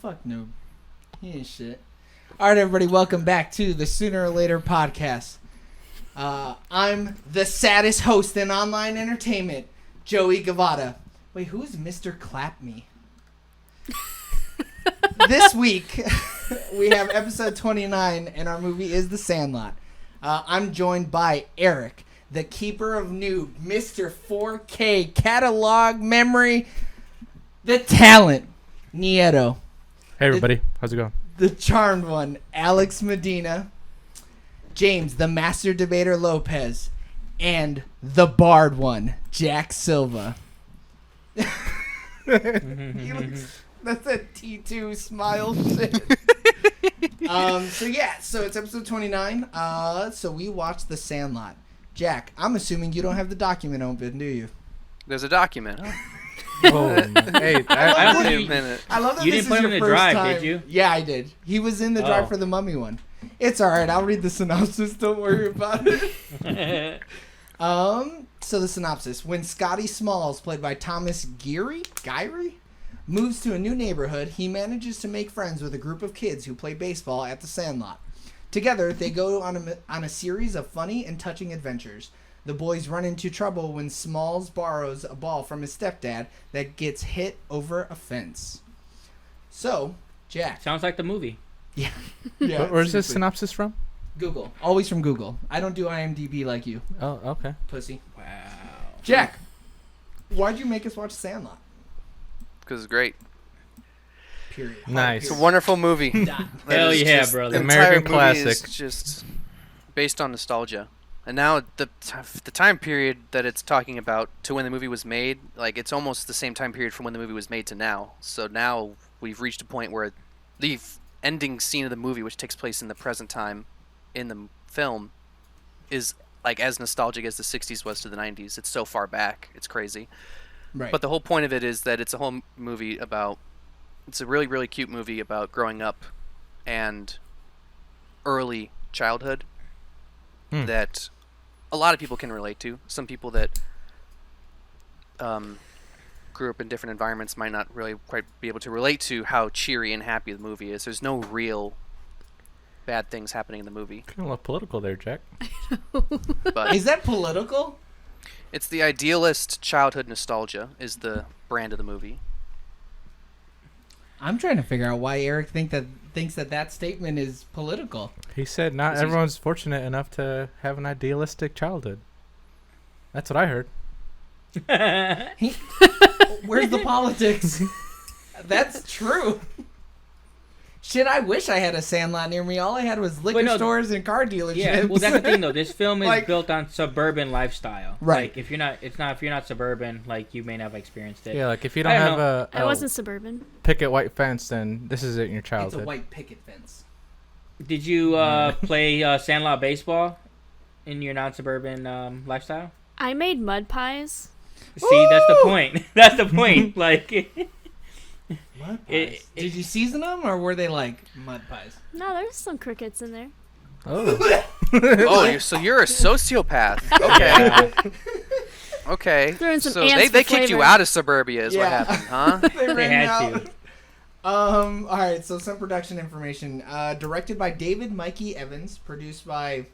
fuck noob. He ain't shit. All right, everybody, welcome back to the Sooner or Later podcast. I'm the saddest host in online entertainment, Joey Gavada. Wait, who's Mr. Clap Me? This week, we have episode 29, and our movie is The Sandlot. I'm joined by Eric, the keeper of noob, Mr. 4K catalog memory, the talent, Nieto. Hey, everybody. How's it going? The charmed one, Alex Medina, James, the master debater Lopez, and the barred one, Jack Silva. That's a T2 smile shit. So it's episode 29. So we watched The Sandlot. Jack, I'm assuming you don't have the document open, do you? There's a document. Oh, hey, I don't need a minute. I love that you this didn't put is him your in the first drive, time. did you? Yeah, I did. He was in the drive for the Mummy one. It's all right. I'll read the synopsis. Don't worry about it. So the synopsis: when Scotty Smalls, played by Thomas Geary, moves to a new neighborhood, he manages to make friends with a group of kids who play baseball at the Sandlot. Together, they go on a series of funny and touching adventures. The boys run into trouble when Smalls borrows a ball from his stepdad that gets hit over a fence. So, Jack. Sounds like the movie. Yeah. Where's this synopsis from? Google. Always from Google. I don't do IMDb like you. Oh, okay. Pussy. Wow. Jack, why'd you make us watch Sandlot? Because it's great. Period. Nice. It's a wonderful movie. Hell yeah, brother. The American entire movie classic. is just based on nostalgia. And now the time period that it's talking about to when the movie was made, like it's almost the same time period from when the movie was made to now. So now we've reached a point where the ending scene of the movie, which takes place in the present time in the film, is like as nostalgic as the 60s was to the 90s. It's so far back. It's crazy. Right. But the whole point of it is that it's a whole movie about, it's a really, really cute movie about growing up and early childhood that a lot of people can relate to. Some people that grew up in different environments might not really quite be able to relate to how cheery and happy the movie is. There's no real bad things happening in the movie. Kind of a little political there, Jack. But Is that political? it's the idealist childhood nostalgia is the brand of the movie. I'm trying to figure out why Eric thinks that statement is political. He said not everyone's fortunate enough to have an idealistic childhood. That's what I heard. Where's the politics? That's true. Shit, I wish I had a Sandlot near me. All I had was liquor stores and car dealerships. Yeah, well, that's the thing though. This film is Like- built on suburban lifestyle. Right. Like if you're not suburban, like you may not have experienced it. Yeah, like if you don't I have don't a I wasn't suburban. picket white fence, then this is it in your It's childhood. a white picket fence. Did you play Sandlot baseball in your non-suburban lifestyle? I made mud pies. See, that's the point. That's the point. Like, Mud pies. Did you season them, or were they like mud pies? No, there's some crickets in there. Oh. Oh, so you're a sociopath. Okay. Okay. Throw in some So ants they for kicked you flavor. out of suburbia is what Yeah. happened, huh? They ran had out. to. All right, so some production information. Directed by David Mikey Evans, produced by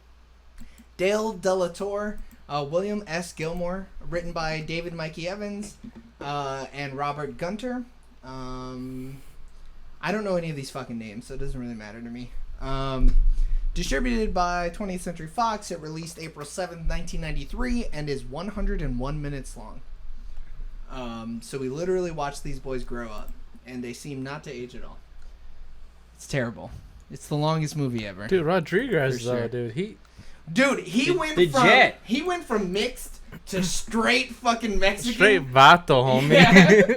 Dale Delatorre, William S. Gilmore, written by David Mikey Evans and Robert Gunter. I don't know any of these fucking names, so it doesn't really matter to me. Distributed by 20th Century Fox, it released April 7th, 1993, and is 101 minutes long. So we literally watched these boys grow up, and they seem not to age at all. It's terrible. It's the longest movie ever. Dude, Rodriguez, For sure. dude, he He went from mixed to straight fucking Mexican. straight vato, homie. Yeah.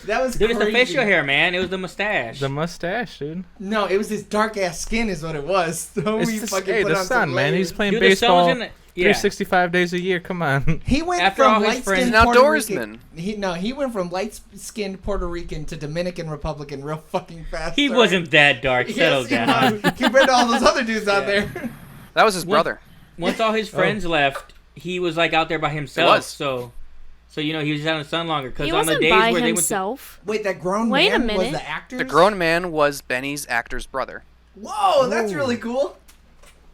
That was dude, it's the crazy. facial hair, man. It was the mustache. The mustache, dude. No, it was his dark ass skin, is what it was. The homie It's fucking hey, put the on sun, some man. layers. He's playing Dude, the sun was baseball in the- yeah. 365 days a year. Come on. He went After all from his light friends- skinned He's an Puerto outdoorsman. Rican. He went from light skinned Puerto Rican to Dominican Republican real fucking fast. He sorry. wasn't that dark. Settle Yes, he down. was. Compared to all those other dudes out Yeah. there. That was his What? brother. Once all his friends left, he was like out there by himself. was. So So he was out in the sun longer. Because He on the wasn't days by where himself. Wait, that grown Wait a man was minute. the actor? The grown man was Benny's actor's brother. Whoa, that's Ooh. really cool.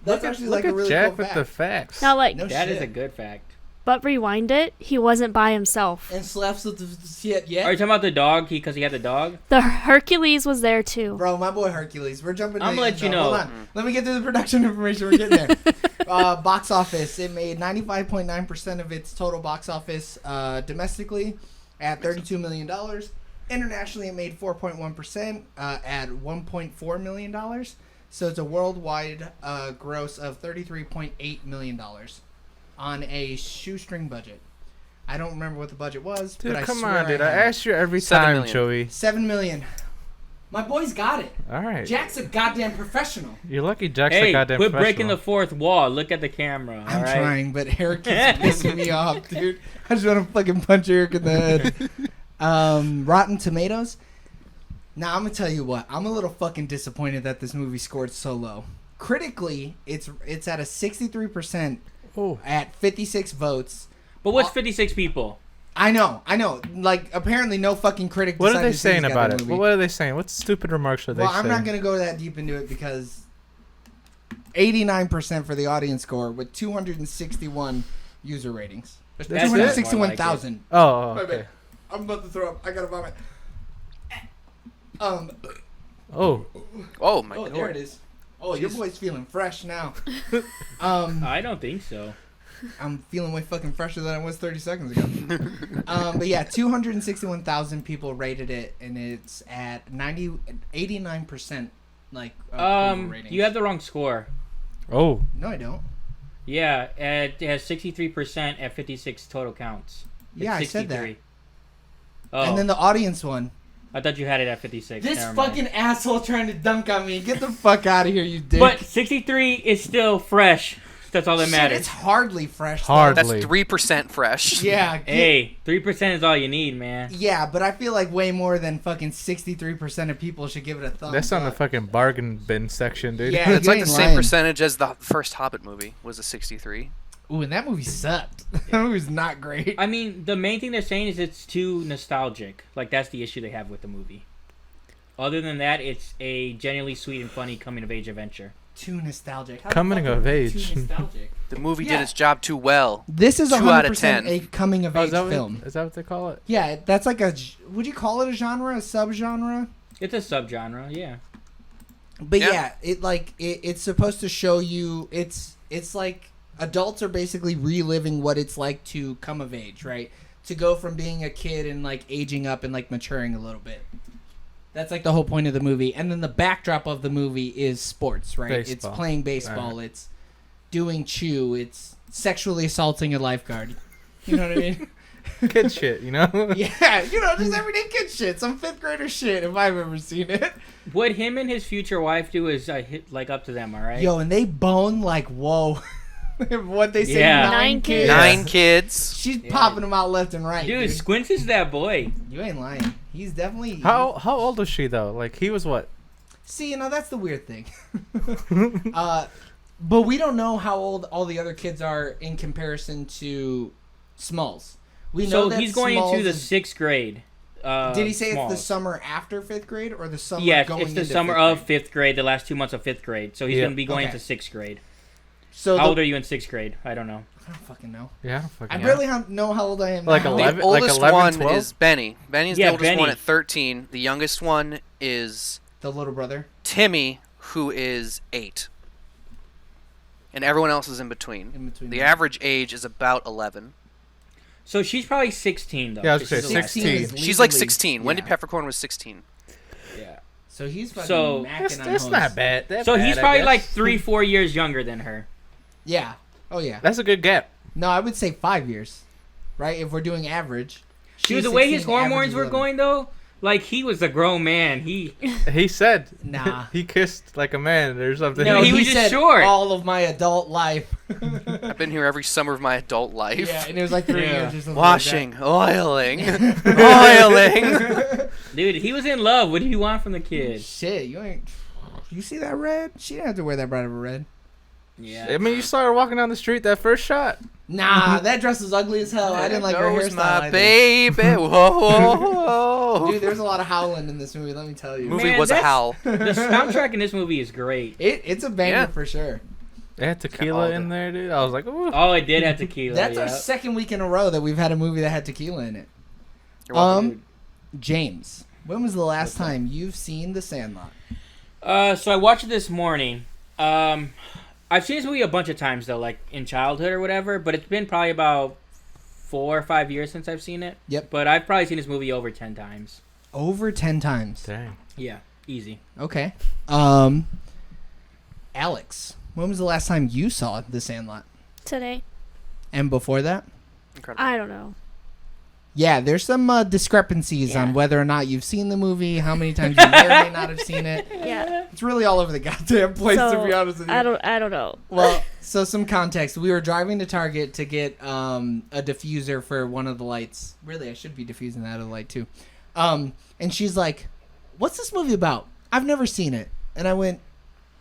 That's actually like a really Jack cool with fact. the facts. Now, like, No that is shit. a good fact. but rewind it. He wasn't by himself. And slaps with the shit, Are you yeah. talking about the dog? Because he had the dog? The Hercules was there too. Bro, my boy Hercules. We're jumping. I'm to gonna the let you end, though. know. Hold on. Let me get to the production information. We're getting there. Box office. It made 95.9% of its total box office domestically at $32 million. Internationally, it made 4.1% at $1.4 million. So it's a worldwide gross of $33.8 million on a shoestring budget. I don't remember what the budget was, Dude, but I come swear on, dude. I I have it. asked you every 7 time, million. Joey. $7 million. My boy's got it. All right. Jack's a goddamn professional. You're lucky Jack's a Hey, goddamn quit breaking the professional. fourth wall. Look at the camera. I'm all right? trying, but Eric is pissing me off, dude. I just want to fucking punch Eric in the head. Rotten Tomatoes. Now I'm gonna tell you what. I'm a little fucking disappointed that this movie scored so low. Critically, it's at a 63% Oh. at 56 votes. But what's 56 people? I know. Like apparently, no fucking critic. What are decided they to see saying this about goddamn it? movie. Well, what are they saying? What stupid remarks are they Well, saying? I'm not gonna go that deep into it because 89% for the audience score with 261 user ratings. That's it? 261,000. Oh, My okay. bad. I'm about to throw up. I gotta vomit. Oh, Oh my Oh, god. there it is. Oh, your boy's feeling fresh now. I don't think so. I'm feeling way fucking fresher than I was 30 seconds ago. But yeah, 261,000 people rated it, and it's at 89% like approval ratings. You have the wrong score. oh. No, I don't. Yeah, it has 63% at 56 total counts. It's Yeah, I said that. 63. Oh, And then the audience one. I thought you had it at 56. This Never mind. fucking asshole trying to dunk on me. Get the fuck out of here, you dick. But 63 is still fresh. That's all that Shit, matters. it's hardly fresh. though. Hard. That's Lee. 3% fresh. Yeah. Hey, 3% is all you need, man. Yeah, but I feel like way more than fucking 63% of people should give it a thumbs That's on the up. fucking bargain bin section, dude. Yeah. It's You like the ain't same lying. percentage as the first Hobbit movie was a 63. Ooh, and that movie sucked. That movie was not great. I mean, the main thing they're saying is it's too nostalgic. Like, that's the issue they have with the movie. Other than that, it's a genuinely sweet and funny coming-of-age adventure. Too nostalgic. How the Coming fuck of is it age. Too nostalgic. The movie Yeah. did its job too well. This is 2 out of 100% 10. a coming of Oh, age is that, film. what, is that what they call it? Yeah, that's like a. Would you call it a genre, a subgenre? It's a subgenre, yeah. But Yeah. yeah, it's supposed to show you. It's like adults are basically reliving what it's like to come of age, right? To go from being a kid and like aging up and like maturing a little bit. That's like the whole point of the movie. And then the backdrop of the movie is sports, right? It's Baseball. playing baseball. It's doing chew. It's sexually assaulting a lifeguard. You know what I mean? Kid shit, you know? Yeah, just everyday kid shit. Some fifth grader shit if I've ever seen it. What him and his future wife do is hit like up to them, all right? Yo, and they bone like, whoa. What they say, Yeah. 9 kids. 9 kids. She's popping them out left and right. Dude, Squints is that boy. You ain't lying. He's definitely. How old was she, though? Like, he was what? See, that's the weird thing. But we don't know how old all the other kids are in comparison to Smalls. We know So that he's going Smalls into the is- 6th grade. Did he say Smalls. it's the summer after 5th grade or the summer Yes, going it's the into summer 5th of grade? 5th grade, the last 2 months of 5th grade. So he's Yeah. going to be going Okay. into 6th grade. So How the- old are you in 6th grade? I don't know. I don't fucking know. Yeah, I don't fucking I know. barely know how old I am Like now. 11? The oldest 11, one 12? is Benny. Benny's Yeah, the oldest Benny. one at 13. The youngest one is The little brother. Timmy, who is 8. And everyone else is in between. In between The them. average age is about 11. So she's probably 16, though. Yeah, I was 'cause gonna she's say a last 16. is kid. She's like legally- 16. Wendy yeah. Peppercorn was 16. Yeah. So he's fucking So- macking on That's hoes. not bad. That So bad, he's I probably guess. like 3-4 years younger than her. Yeah. Oh yeah. That's a good gap. No, I would say 5 years. Right? If we're doing average. Dude, She's the way his 16, average hormones is were 11. going, though, like, he was a grown man. He He said Nah. he kissed like a man or something. No, he was just said short. all of my adult life. I've been here every summer of my adult life. Yeah, and it was like 3 Yeah. years or something. Washing, oiling, oiling. Dude, he was in love. What do you want from the kid? Shit, you ain't. You see that red? She didn't have to wear that bright of a red. Yeah. I mean, you saw her walking down the street that first shot. Nah, that dress was ugly as hell. I didn't like her Goes hairstyle my either. baby. Whoa. Dude, there's a lot of howling in this movie, let me tell you. Movie Man, was a that's- howl. The soundtrack in this movie is great. It's a banger Yeah. for sure. They had tequila in there, dude. I was like, ooh. Oh, it did have tequila. That's yeah. our second week in a row that we've had a movie that had tequila in it. You're welcome. James, when was the last time you've seen The Sandlot? So I watched it this morning. I've seen this movie a bunch of times though, like in childhood or whatever. But it's been probably about 4 or 5 years since I've seen it. Yep. But I've probably seen this movie over 10 times. Over 10 times. Dang. Yeah, easy. Okay. Alex, when was the last time you saw The Sandlot? Today. And before that? Incredible. I don't know. Yeah, there's some discrepancies Yeah. on whether or not you've seen the movie, how many times you may or may not have seen it. Yeah. It's really all over the goddamn place, so, to be honest with you. I don't know. Well, so some context. We were driving to Target to get a diffuser for one of the lights. Really, I should be diffusing that other light too. And she's like, "What's this movie about? I've never seen it." And I went,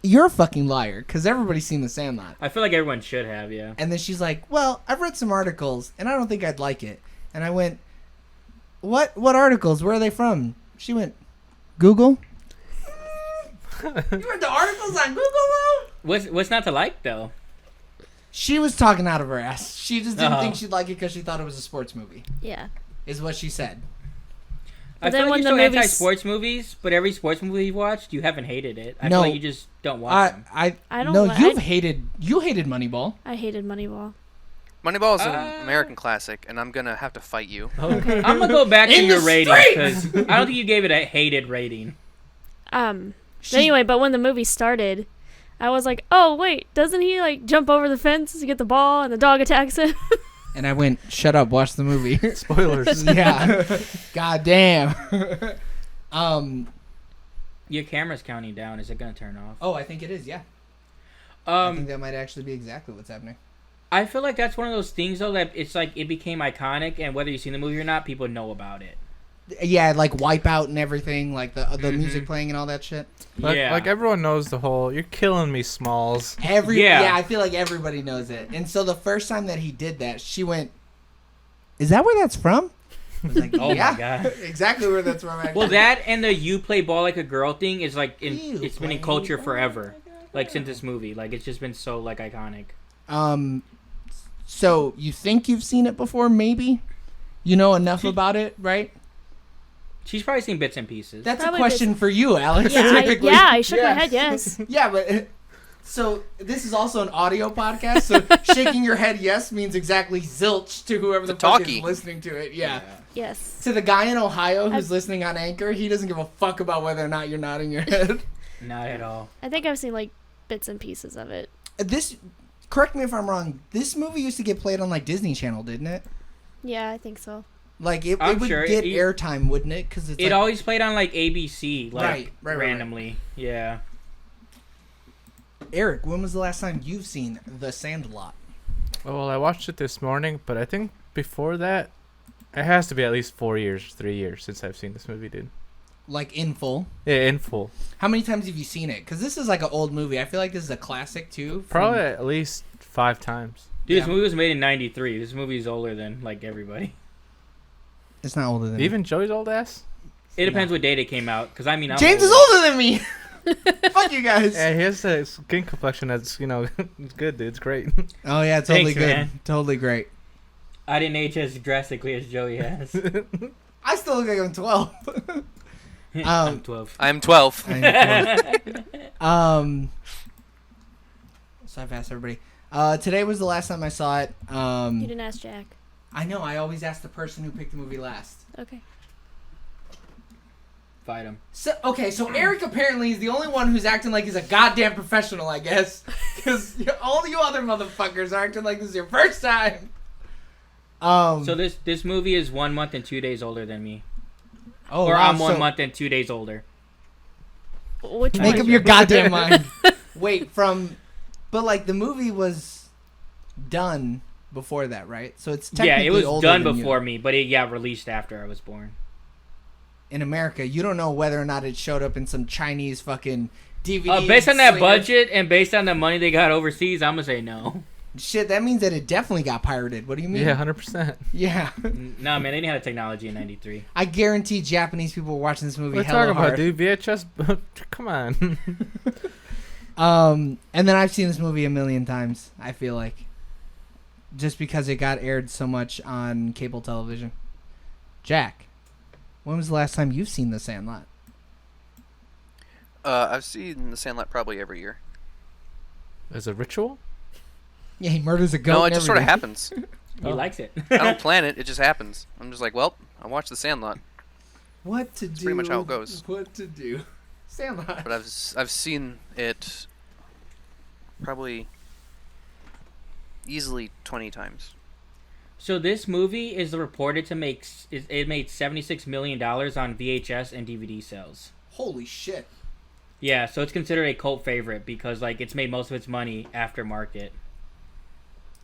"You're a fucking liar, because everybody's seen The Sandlot." I feel like everyone should have, yeah. And then she's like, "Well, I've read some articles, and I don't think I'd like it." And I went, "What articles? Where are they from?" She went, "Google." You read the articles on Google, though? What's not to like though? She was talking out of her ass. She just didn't Uh-huh. think she'd like it because she thought it was a sports movie, Yeah. is what she said. I But feel then like when you're so the movies- anti-sports movies, but every sports movie you've watched, you haven't hated it. I No. feel like you just don't watch them. I I don't No, li- you I- hated Moneyball. I hated Moneyball. Moneyball is an American classic, and I'm gonna have to fight you. Okay. I'm gonna go back to In your the rating streets! because I don't think you gave it a hated rating. Anyway, but when the movie started, I was like, "Oh wait, doesn't he like jump over the fence to get the ball and the dog attacks him?" And I went, "Shut up, watch the movie." Spoilers. Yeah. God damn. Your camera's counting down. Is it gonna turn off? Oh, I think it is, yeah. I think Um, that might actually be exactly what's happening. I feel like that's one of those things though that it's like it became iconic, and whether you've seen the movie or not, people know about it. Yeah, like Wipeout and everything, like the Mhm. music playing and all that shit. Like everyone knows the whole "you're killing me, Smalls." Yeah. Yeah, I feel like everybody knows it. And so the first time that he did that, she went, "Is that where that's from?" I was like, Oh yeah, my god. exactly where that's from. Actually. Well, that and the "you play ball like a girl" thing is like You it's been in play culture ball forever. like a Like since this movie, like it's just been so like iconic. So you think you've seen it before? Maybe. You know enough about it, right? She's probably seen bits and pieces. That's Probably a question for you, Alex. yeah, typically. I shook my head. Yes. Yeah, but so this is also an audio podcast. So shaking your head yes means exactly zilch to whoever the It's a fuck talkie. is listening to it. Yeah. Yes. To the guy in Ohio who's I've- listening on Anchor, he doesn't give a fuck about whether or not you're nodding your head. Not at all. I think I've seen like bits and pieces of it. This, correct me if I'm wrong. This movie used to get played on like Disney Channel, didn't it? Yeah, I think so. Like it I'm would sure get it- airtime, wouldn't it? Because it's It like, always played on like ABC, like Right. randomly. Yeah. Eric, when was the last time you've seen The Sandlot? Well, I watched it this morning, but I think before that, it has to be at least 3 years since I've seen this movie, dude. Like in full. Yeah, in full. How many times have you seen it? Because this is like an old movie. I feel like this is a classic too. from- Probably at least 5 times. Dude, this Yeah. movie was made in '93. This movie is older than like everybody. It's not older than Even Joey's old ass? It depends what date it came out. Because I mean, I'm James is older than me. Fuck you guys. Yeah, he has a skin complexion that's, it's good, dude. It's great. Oh yeah, totally Thanks, good. man. Totally great. I didn't age as drastically as Joey has. I still look like I'm 12. I'm 12. I'm 12. I am 12. So I've asked everybody. Today was the last time I saw it. You didn't ask Jack. I know. I always ask the person who picked the movie last. Okay. Fight him. So so Eric apparently is the only one who's acting like he's a goddamn professional, I guess, because all you other motherfuckers are acting like this is your first time. So this movie is 1 month and 2 days older than me. Oh, Or wow, I'm 1 so month and 2 days older. Which Make one? up your goddamn mind. Wait, but like the movie was done before that, right? So it's technically Yeah, it was older done than you. before me, but it released after I was born. In America, you don't know whether or not it showed up in some Chinese fucking DVD. Based on that slinger. budget and based on the money they got overseas, I'm gonna say no. Shit, that means that it definitely got pirated. What do you mean? Yeah, 100%. Yeah. No, man, they didn't have the technology in '93. I guarantee Japanese people were watching this movie What are you hella talking hard. about, dude? VHS? Come on. And then I've seen this movie a million times, I feel like. Just because it got aired so much on cable television. Jack, when was the last time you've seen The Sandlot? I've seen The Sandlot probably every year. As a ritual? Yeah, he murders a goat. No, it and just sort of everything. happens. He likes it. I don't plan it; it just happens. I'm just like, well, I watched The Sandlot, What to do? pretty much how it goes. What to do? Sandlot. but I've seen it probably easily 20 times. So this movie is reported to it made $76 million on VHS and DVD sales. Holy shit. Yeah, so it's considered a cult favorite because like it's made most of its money aftermarket.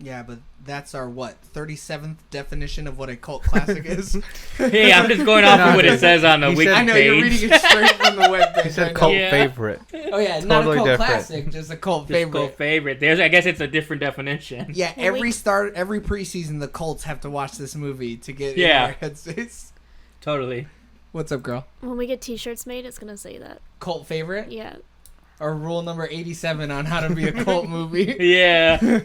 Yeah, but that's our, 37th definition of what a cult classic is? Hey, I'm just going off of what it says on the He wiki said- I know, page. you're reading it straight from the webpage. He said I know. cult Yeah. favorite. Oh, yeah, not a Totally cult different. classic, just a cult Just favorite. cult favorite. I guess it's a different definition. Yeah, Well, every preseason, the Colts have to watch this movie to get Yeah. in their headspace. Totally. What's up, girl? When we get T-shirts made, it's gonna say that. Cult favorite? Yeah. Or rule number 87 on how to be a cult movie? Yeah.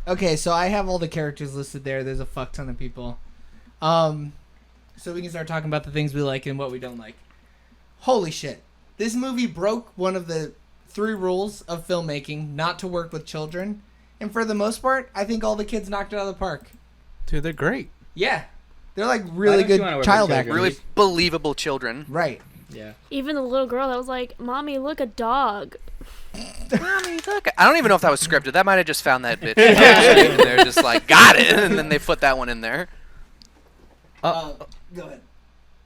Okay, so I have all the characters listed there. There's a fuck ton of people. So we can start talking about the things we like and what we don't like. Holy shit. This movie broke one of the 3 rules of filmmaking, not to work with children. And for the most part, I think all the kids knocked it out of the park. Dude, they're great. Yeah. They're like really don't you good wanna work child with actors. children? Really believable children. Right. Yeah. Even the little girl that was like, "Mommy, look, a dog." Mommy, look. I don't even know if that was scripted. That might have just found that bitch. And they're just like, got it, and then they put that one in there. Go ahead.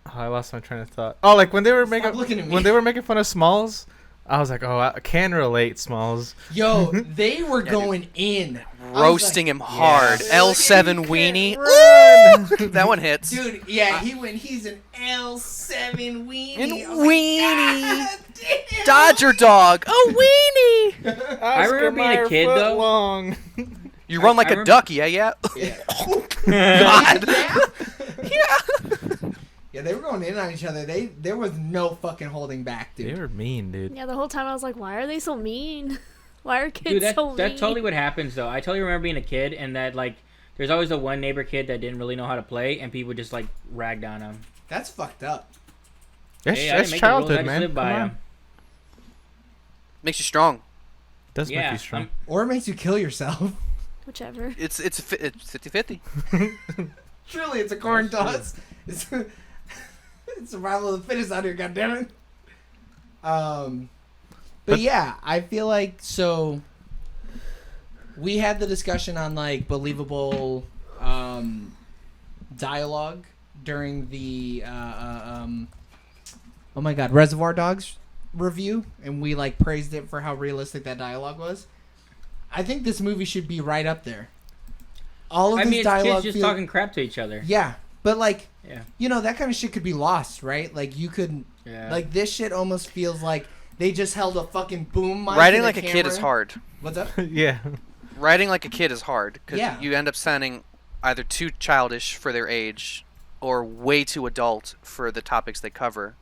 Oh, I lost my train of thought. Oh, like when they were Stop looking at me. when they were making fun of Smalls, I was like, oh, I can relate, Smalls. Yo, they were going in. Roasting him hard. Yeah. L7 weenie. Run! That one hits. Dude, yeah, he's an L7 weenie. And I was like, weenie. "God damn." Dodger dog. Oh, weenie. I remember being a kid, though. Long. You run like I a remember- duck, yeah, yeah. God. Yeah, they were going in on each other. There was no fucking holding back, They dude. were mean, dude. Yeah, the whole time I was like, "Why are they so mean? Why are kids Dude, so mean?" that's totally what happens though. I totally remember being a kid and that like there's always the one neighbor kid that didn't really know how to play and people just like ragged on him. That's fucked up. That's, Hey, I that's didn't make the rules, I childhood, just man. lived by Come on. 'em. Makes you strong. Does make Yeah, you strong. Or it makes you kill yourself. Whichever. It's 50-50. Truly, it's a coin toss. It's survival of the fittest out here, goddammit. But yeah, I feel like so. We had the discussion on like believable dialogue during the oh my god, Reservoir Dogs review, and we like praised it for how realistic that dialogue was. I think this movie should be right up there. All of I this mean, it's dialogue kids just feel- talking crap to each other. Yeah, but like, Yeah. you know, that kind of shit could be lost, right? Like you could, Yeah. like this shit almost feels like they just held a fucking boom mic. Writing and like a kid is camera. hard. What's up? Yeah. Writing like a kid is hard because Yeah. you end up sounding either too childish for their age or way too adult for the topics they cover,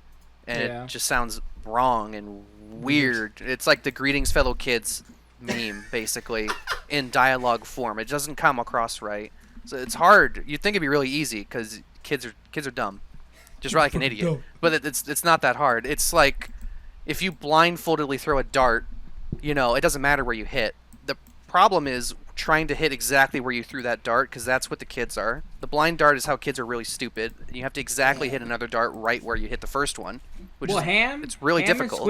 and Yeah. it just sounds wrong and weird. It's like the "Greetings, fellow kids" meme, basically, in dialogue form. It doesn't come across right, so it's hard. You'd think it'd be really easy because kids are dumb, just write like an idiot. Dumb. But it's not that hard. It's like if you blindfoldedly throw a dart, you know, it doesn't matter where you hit. The problem is trying to hit exactly where you threw that dart, because that's what the kids are. The blind dart is how kids are really stupid. You have to exactly hit another dart right where you hit the first one, which well, is Ham. it's really Ham difficult.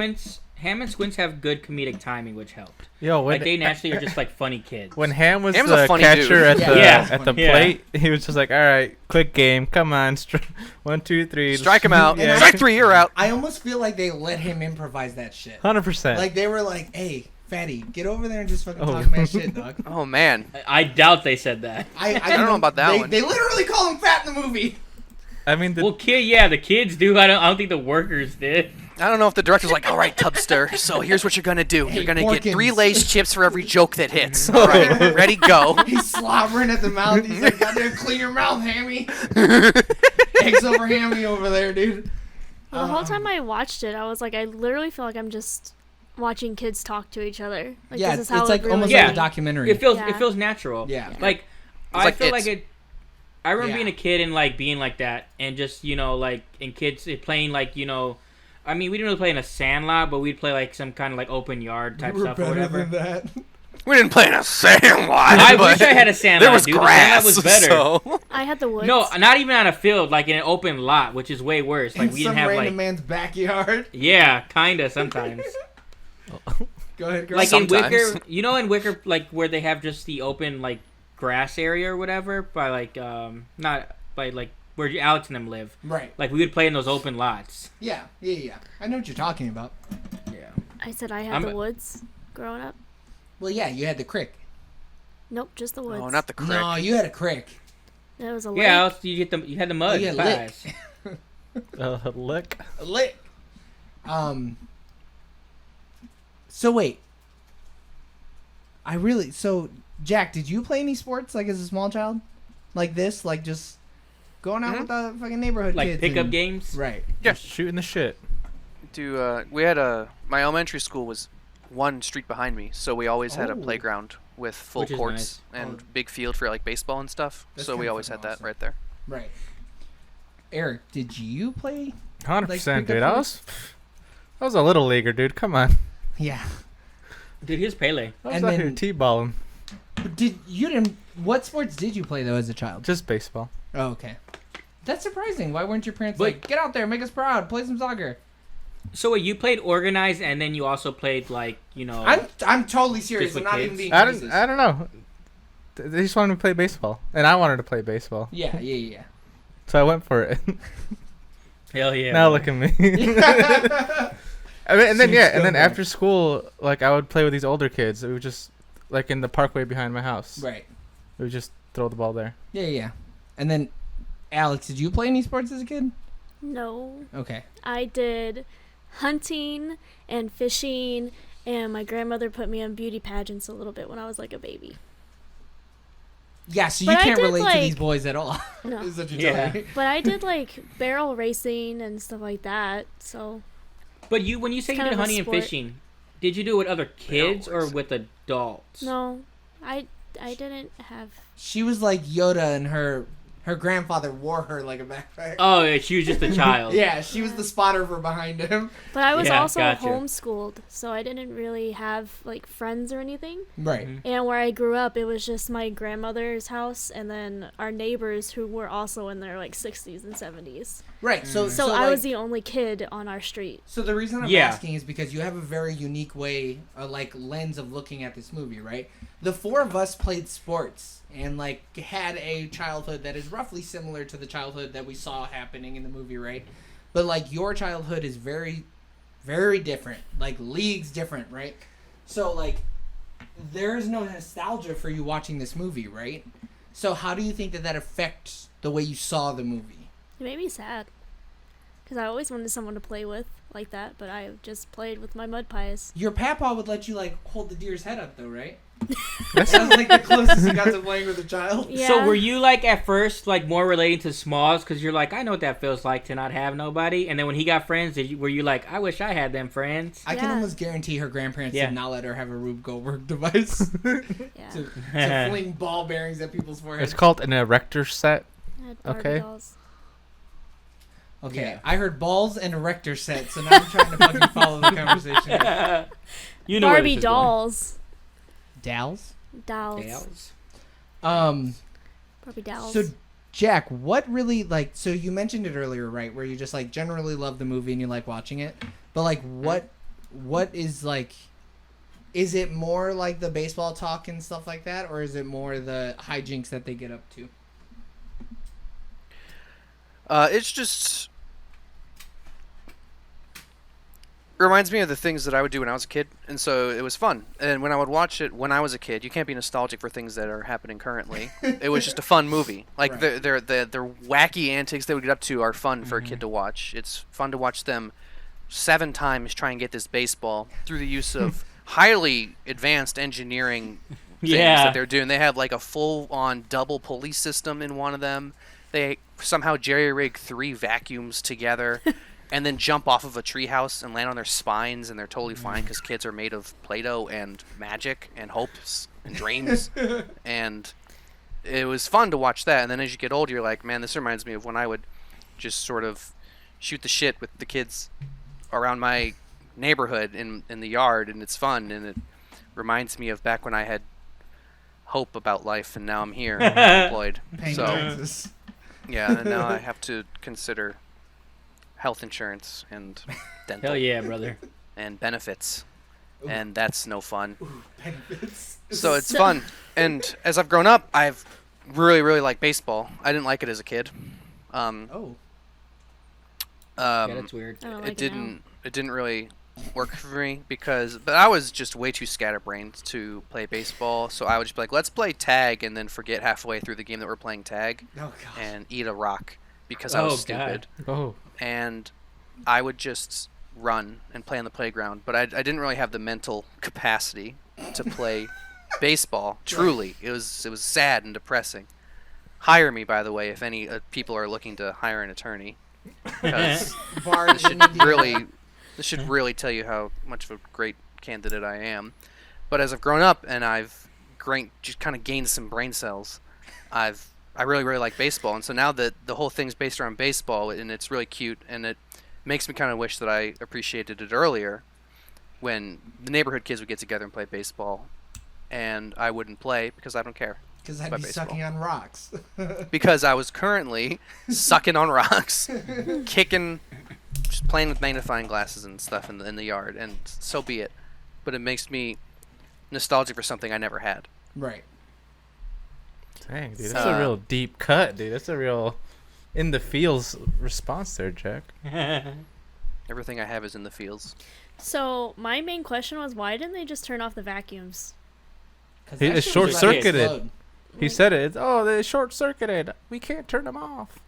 Ham and Squints have good comedic timing, which helped. Yo, when Like they naturally are just like funny kids. when Ham was Ham's a the funny catcher dude. at Yeah. the Yeah. at the Yeah. plate, he was just like, "All right, quick game, come on, 1, 2, 3, Strike him out. Yeah. Strike 3, you're out. I almost feel like they let him improvise that shit. 100%. Like they were like, "Hey, fatty, get over there and just fucking Oh. talk mad shit, dog." Oh man, I doubt they said that. I don't know about that they, one. They literally call him fat in the movie. I mean, Well, the kids do. I don't think the workers did. I don't know if the director's like, all right, Tubster, so here's what you're going to do. Hey, You're going to get 3 Porkins. Lay's chips for every joke that hits. All right, ready, go. He's slobbering at the mouth. He's like, goddamn, clean your mouth, Hammy. Eggs over Hammy over there, dude. Well, the whole time I watched it, I was like, I literally feel like I'm just watching kids talk to each other. Like, Yeah, this it's is how like really almost is. like a documentary. It feels Yeah. natural. Yeah. Like I like feel It. like it. I remember Yeah. being a kid and like being like that, and just like and kids playing like I mean, we didn't really play in a Sandlot, but we'd play like some kind of like open yard type We were stuff or better whatever. than that. We didn't play in a Sandlot. I but wish I had a Sandlot. There was dude. grass. The Sandlot was better. So. I had the woods. No, not even on a field, like in an open lot, which is way worse. Like In we some didn't have random like man's backyard. yeah, kinda sometimes. Go ahead, girl. Like in Sometimes. Wicker, in Wicker, like where they have just the open like grass area or whatever, by like not by like where Alex and them live. Right. Like we would play in those open lots. Yeah. I know what you're talking about. Yeah. I said I had I'm the a- woods growing up. Well, yeah, you had the crick. Nope, just the woods. Oh, not the crick. No, you had a crick. It was a lake. Yeah, else you had the mud. yeah, pies. Lick. A lick. So wait. So Jack, did you play any sports like as a small child? Like this? Like just going out with the fucking neighborhood Like kids? pickup and- games. Right. Yeah. Just shooting the shit. We had my elementary school was one street behind me, so we always had a Oh. playground with full Which is courts nice. and Oh. big field for like baseball and stuff. That's So we kinda always had fucking that awesome. right there. Right. Eric, did you play? 100%, pickup dude. I was a little leaguer, dude. Come on. Yeah. Dude, here's Pele. I was And out then- here t-balling. What sports did you play though as a child? Just baseball. Oh, okay. That's surprising. Why weren't your parents Wait. like, get out there, make us proud, play some soccer? So wait, you played organized, and then you also played like I'm totally serious. Just I'm with not kids? even being I racist. don't know. They just wanted me to play baseball, and I wanted to play baseball, Yeah. so I went for it. hell yeah. Now look at me. I mean, and then Suits and then go after school, like I would play with these older kids. It was just like in the parkway behind my house. Right. We would just throw the ball there. Yeah. And then, Alex, did you play any sports as a kid? No. Okay. I did hunting and fishing, and my grandmother put me on beauty pageants a little bit when I was like a baby. Yeah, so you But I can't did, relate to like- these boys at all. No. Is what you're Yeah. telling me. But I did like barrel racing and stuff like that. So But when you say you kind did of a hunting and sport. fishing, did you do it with other kids or with adults? no, I didn't have. She was like Yoda, and her grandfather wore her like a backpack. Oh, yeah, she was just a child. Yeah, she was the spotter for behind him. But I was Yeah, also gotcha. homeschooled, so I didn't really have like friends or anything. Right. Mhm. And where I grew up, it was just my grandmother's house, and then our neighbors who were also in their like 60s and 70s. Right. So So I like, was the only kid on our street. So the reason I'm Yeah. asking is because you have a very unique way, like lens of looking at this movie, right? The four of us played sports and like had a childhood that is roughly similar to the childhood that we saw happening in the movie, right? But like your childhood is very, very different, like leagues different, right? So like there is no nostalgia for you watching this movie, right? So how do you think that affects the way you saw the movie? It made me sad. Because I always wanted someone to play with like that, but I just played with my mud pies. Your papa would let you like hold the deer's head up though, right? That was like the closest you got to playing with a child. Yeah. So were you like at first like more relating to Smalls because you're like I know what that feels like to not have nobody, and then when he got friends, were you like I wish I had them friends? I can Yeah. almost guarantee her grandparents Yeah. did not let her have a Rube Goldberg device Yeah. to fling ball bearings at people's foreheads. It's called an erector set. I had Barbie Okay. dolls. Okay, Yeah. I heard balls and erector set, so now I'm trying to fucking follow the conversation. You know where Barbie this is going. dolls. Dals? Dolls. Dolls. Barbie dolls. So, Jack, what really, like, so you mentioned it earlier, right, where you just, like, generally love the movie and you like watching it, but, like, what is, like, is it more like the baseball talk and stuff like that, or is it more the hijinks that they get up to? It's just reminds me of the things that I would do when I was a kid, and so it was fun. And when I would watch it when I was a kid, you can't be nostalgic for things that are happening currently. It was just a fun movie. Like Right. their wacky antics they would get up to are fun for a kid to watch. It's fun to watch them 7 times try and get this baseball through the use of highly advanced engineering things that they're doing. They have like a full-on double pulley system in one of them. They somehow jerry-rig 3 vacuums together and then jump off of a treehouse and land on their spines, and they're totally fine because kids are made of Play-Doh and magic and hopes and dreams. And it was fun to watch that. And then as you get older, you're like, man, this reminds me of when I would just sort of shoot the shit with the kids around my neighborhood in the yard, and it's fun, and it reminds me of back when I had hope about life, and now I'm here employed. So yeah, and now I have to consider health insurance and dental. Hell yeah, brother. And benefits. And that's no fun. Ooh, benefits. So it's fun. And as I've grown up, I've really, really liked baseball. I didn't like it as a kid. Yeah, that's weird. I don't like It didn't really work for me but I was just way too scatterbrained to play baseball. So I would just be like, let's play tag, and then forget halfway through the game that we're playing tag and eat a rock because I was stupid. Oh. And I would just run and play on the playground, but I didn't really have the mental capacity to play baseball. Truly, it was sad and depressing. Hire me, by the way, if any people are looking to hire an attorney, because this should really tell you how much of a great candidate I am. But as I've grown up and I've just kind of gained some brain cells, I really, really like baseball. And so now that the whole thing's based around baseball, and it's really cute, and it makes me kind of wish that I appreciated it earlier when the neighborhood kids would get together and play baseball, and I wouldn't play because I don't care. Because I'd be sucking on rocks. Because I was currently sucking on rocks, kicking, just playing with magnifying glasses and stuff in the yard, and so be it. But it makes me nostalgic for something I never had. Right. Dang, dude, that's a real deep cut, dude. That's a real in the feels response there, Jack. Everything I have is in the fields. So my main question was, why didn't they just turn off the vacuums? It's short-circuited. He said it. They're short-circuited. We can't turn them off.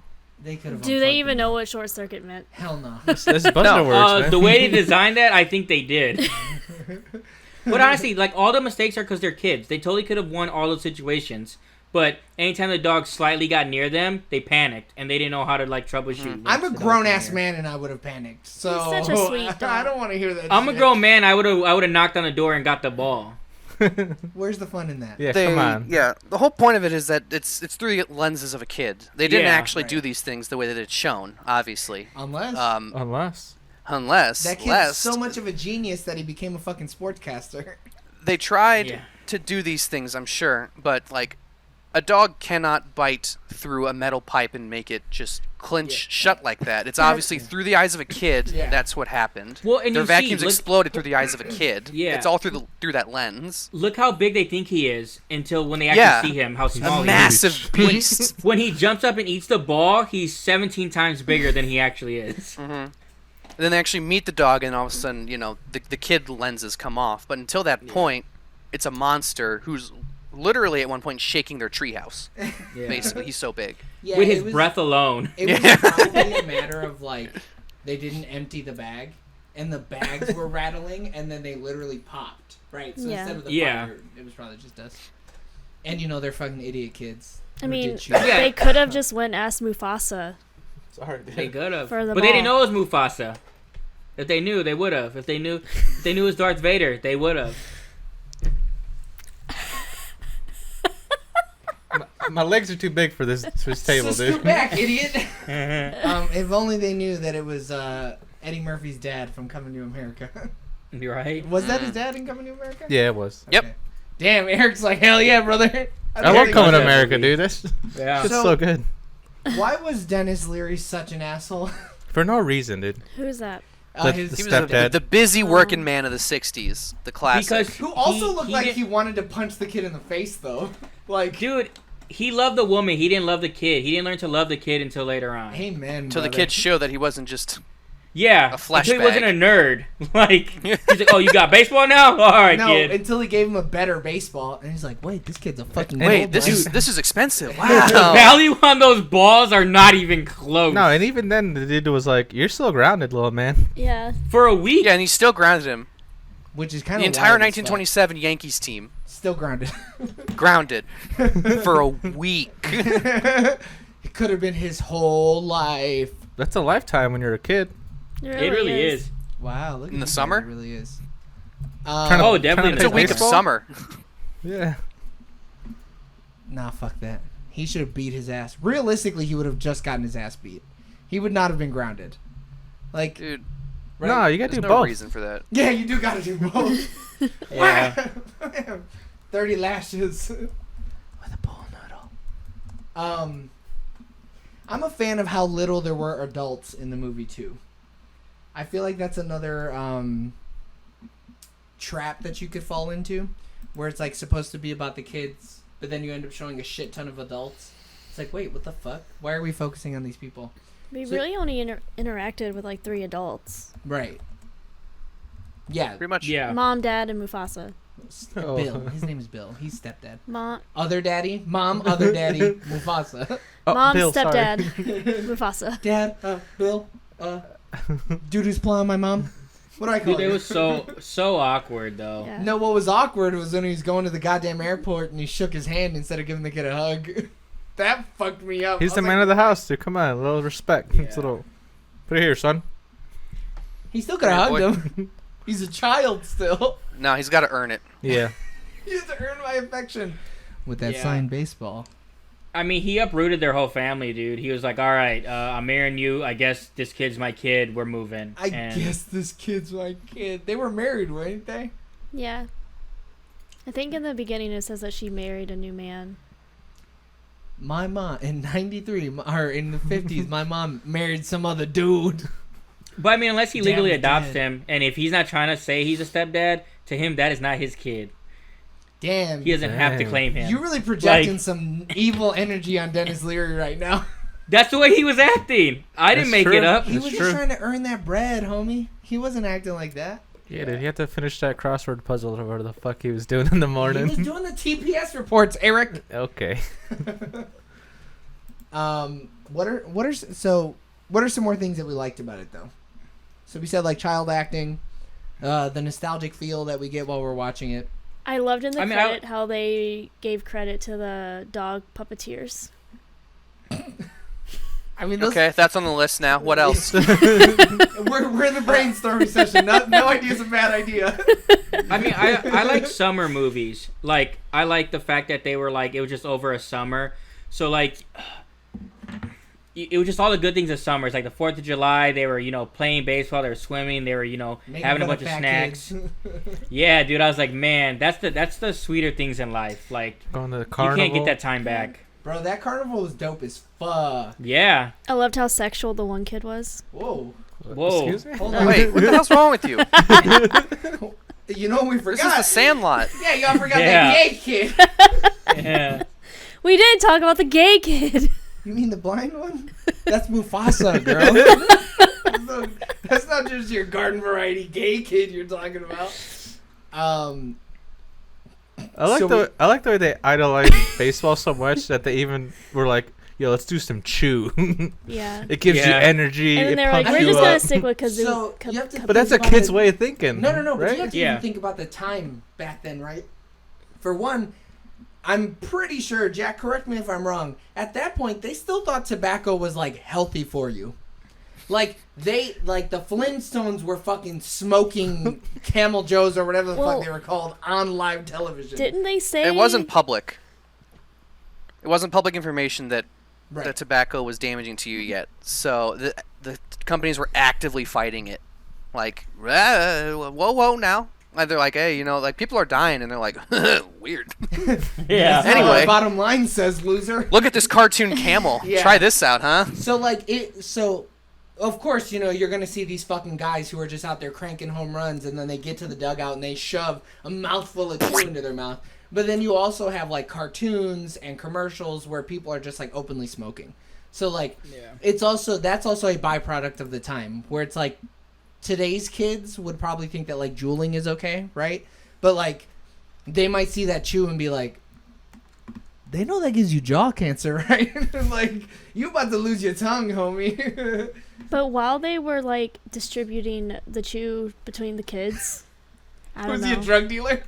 They could have. Do they even know what short circuit meant? Hell no. That's Buster words, man. The way they designed that, I think they did. But honestly, like, all the mistakes are because they're kids. They totally could have won all those situations. But anytime the dog slightly got near them, they panicked, and they didn't know how to, like, troubleshoot. I'm a grown-ass man, and I would have panicked. So He's such a sweet dog. I don't want to hear that. I'm a grown man. I would have knocked on the door and got the ball. Where's the fun in that? Yeah, come on. Yeah, the whole point of it is that it's through the lenses of a kid. They didn't actually do these things the way that it's shown, obviously. Unless that kid's so much of a genius that he became a fucking sportscaster. They tried to do these things, I'm sure, but like a dog cannot bite through a metal pipe and make it just clinch shut like that. It's obviously through the eyes of a kid. That's what happened. Well, and their vacuums exploded through the eyes of a kid. Yeah, it's all through that lens. Look how big they think he is until when they actually see him, how small a he massive is. beast. When he jumps up and eats the ball, he's 17 times bigger than he actually is. Mm-hmm. And then they actually meet the dog, and all of a sudden, the kid lenses come off. But until that point, it's a monster who's literally at one point shaking their treehouse. Basically, he's so big. With his breath alone. It was probably a matter of, like, they didn't empty the bag, and the bags were rattling, and then they literally popped, right? So instead of the fire, it was probably just us. And, they're fucking idiot kids. I mean, they could have just went and asked Mufasa. Sorry, dude. They could have. But they didn't know it was Mufasa. If they knew, they would have. If they knew it was Darth Vader, they would have. My legs are too big for this table, dude. Scoot back, idiot. If only they knew that it was Eddie Murphy's dad from Coming to America. You're right. Was that his dad in Coming to America? Yeah, it was. Okay. Yep. Damn, Eric's like, hell yeah, brother. I love Coming to America, dude. That's so good. Why was Dennis Leary such an asshole? For no reason, dude. Who's that? He was the busy working man of the 60s, the classic. Who also looked like he wanted to punch the kid in the face, though. Like, dude, he loved the woman. He didn't love the kid. He didn't learn to love the kid until later on. Amen. Until the kids show that he wasn't just Yeah, A flashback. until he wasn't a nerd. Like, he's like, "Oh, you got baseball now? All right, No, kid." until he gave him a better baseball, and he's like, "Wait, this kid's a fucking Wait, gold this mine." is expensive. The Wow. value on those balls are not even close. No, and even then, the dude was like, "You're still grounded, little man." Yeah. For a week. Yeah, and he still grounded him. which is kind The of entire 1927 Yankees team still grounded. grounded for a week. It could have been his whole life. That's a lifetime when you're a kid. It really is. Wow, look In at the this summer? guy, it really is. Trying to- Oh, definitely. trying It's to a play week of baseball? summer. Yeah. Nah, fuck that. He should have beat his ass. Realistically, he would have just gotten his ass beat. He would not have been grounded. Like, Dude, right? No, you gotta there's do no both. reason for that. Yeah, you do gotta do both. Yeah. 30 lashes with a bull noodle. I'm a fan of how little there were adults in the movie too. I feel like that's another trap that you could fall into, where it's like supposed to be about the kids, but then you end up showing a shit ton of adults. It's like, wait, what the fuck? Why are we focusing on these people? We So- really only interacted with like 3 adults. Right. Yeah. Pretty much. Yeah. Mom, Dad, and Mufasa. Oh. Bill. His name is Bill. He's stepdad. Mom, Other daddy, mom, other daddy, Mufasa. Oh, Mom, Bill, sorry. stepdad, Mufasa. Dad, Bill, dude who's plowing my mom. What do I call Dude, it? it was so awkward though. Yeah. No, what was awkward was when he was going to the goddamn airport and he shook his hand instead of giving the kid a hug. That fucked me up. He's the man of the house, dude. Come on, a little respect. It's a little. Put it here, son. He still could have Boy. hugged him. He's a child still. No, he's got to earn it. Yeah. He has to earn my affection. With that Yeah. signed baseball. I mean, he uprooted their whole family, dude. He was like, "All right, I'm marrying you. I guess this kid's my kid. We're moving." I And guess this kid's my kid. They were married, weren't they? Yeah. I think in the beginning it says that she married a new man. My mom, in 93, or in the 50s, my mom married some other dude. But I mean, unless he Damn legally it, adopts Dad. him, and if he's not trying to say he's a stepdad, to him that is not his kid. Damn. He doesn't have to Damn. claim him. You're really projecting Like- some evil energy on Dennis Leary right now. That's the way he was acting. I didn't That's make true. it up. He That's was true. just trying to earn that bread, homie. He wasn't acting like that. Yeah, dude. You have to finish that crossword puzzle or whatever the fuck he was doing in the He was morning. doing the TPS reports, Eric. Okay. What are some more things that we liked about it though? So we said like child acting, the nostalgic feel that we get while we're watching it. I loved in the I mean, credit how they gave credit to the dog puppeteers. I mean, those, Okay, that's on the list now. What else? we're in the brainstorming session. No idea's a bad idea. I mean, I like summer movies. Like, I like the fact that they were like, it was just over a summer. So, like, it was just all the good things of summer. It's like the 4th of July, they were, playing baseball, they were swimming, they were, Making having a fun bunch of fat snacks. kids. Yeah, dude, I was like, man, that's the sweeter things in life. Like, Going to the you carnival. can't get that time back. Bro, that carnival was dope as fuck. Yeah. I loved how sexual the one kid was. Whoa. Whoa. Excuse me? Hold on. Wait, what the hell's wrong with you? You know what we This forgot? is the Sandlot. Yeah, y'all forgot Yeah. that gay kid. Yeah. We did talk about the gay kid. You mean the blind one? That's Mufasa, girl. That's not just your garden variety gay kid you're talking about. I like So the way they idolize baseball so much that they even were like, "Yo, let's do some chew." Yeah. It gives you Yeah. energy. And then it they were like, pumps we're you just up. going to stick with Kazoo. So, you have to- But that's a think about kid's the- way of thinking. No, but right? you have to Yeah. even think about the time back then, right? For one, I'm pretty sure, Jack, correct me if I'm wrong, at that point, they still thought tobacco was, like, healthy for you. Like, the Flintstones were fucking smoking Camel Joes or whatever the Well, fuck they were called on live television. Didn't they say... It wasn't public. It wasn't public information that Right. the tobacco was damaging to you yet. So the companies were actively fighting it. Like, whoa now. Like, they're like, hey, like people are dying, and they're like, weird. Yeah. That's not what Anyway. the bottom line says, loser. Look at this cartoon camel. Yeah. Try this out, huh? So, of course, you're going to see these fucking guys who are just out there cranking home runs, and then they get to the dugout and they shove a mouthful of chew into their mouth. But then you also have, like, cartoons and commercials where people are just, like, openly smoking. So like, Yeah. that's also a byproduct of the time where it's like today's kids would probably think that like juuling is okay, right? But like they might see that chew and be like, they know that gives you jaw cancer, right? Like, you about to lose your tongue, homie. But while they were like distributing the chew between the kids, I don't Was know. he a drug dealer?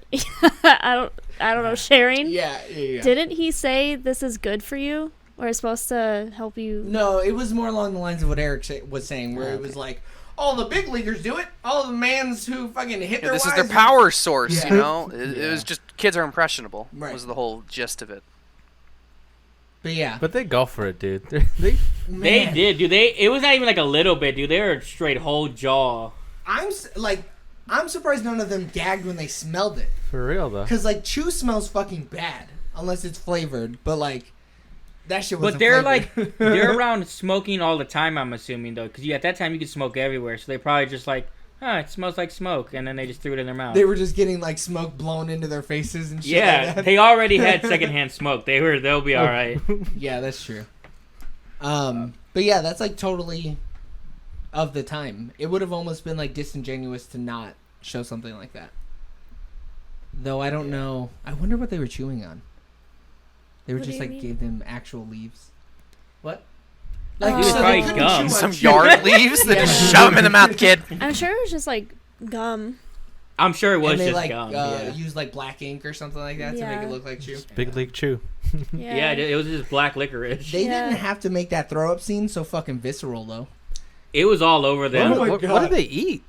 I don't know. Sharing. Yeah. Didn't he say this is good for you, or it's supposed to help you? No, it was more along the lines of what Eric was saying, where it was like, all the big leaguers do it. All the mans who fucking hit their This is wives. their power source, Yeah. you know? It was just kids are impressionable. Right. Was the whole gist of it. But yeah. But they go for it, dude. They Man, did, dude. It was not even like a little bit, dude. They were straight whole jaw. I'm surprised none of them gagged when they smelled it. For real, though. Because, like, chew smells fucking bad. Unless it's flavored. But, like, that shit wasn't But they're flavored. like, they're around smoking all the time, I'm assuming, though. Because at that time, you could smoke everywhere. So they probably just like, it smells like smoke. And then they just threw it in their mouth. They were just getting, like, smoke blown into their faces and shit Yeah, like that. they already had secondhand smoke. They'll be all right. Yeah, that's true. But yeah, that's like totally of the time. It would have almost been like disingenuous to not show something like that. Though I don't know. I wonder what they were chewing on. They were What just do you like mean? gave them actual leaves. What? It was so they probably couldn't gum. chew on Some chew. yard leaves? They just shove them in the mouth, kid. I'm sure it was just like gum. I'm sure it was And they just like gum. Yeah. use like black ink or something like that to make Yeah. it look like chew. Big League Chew. Yeah, it was just black licorice. They Yeah. didn't have to make that throw up scene so fucking visceral though. It was all over them. Oh my What God. did they eat?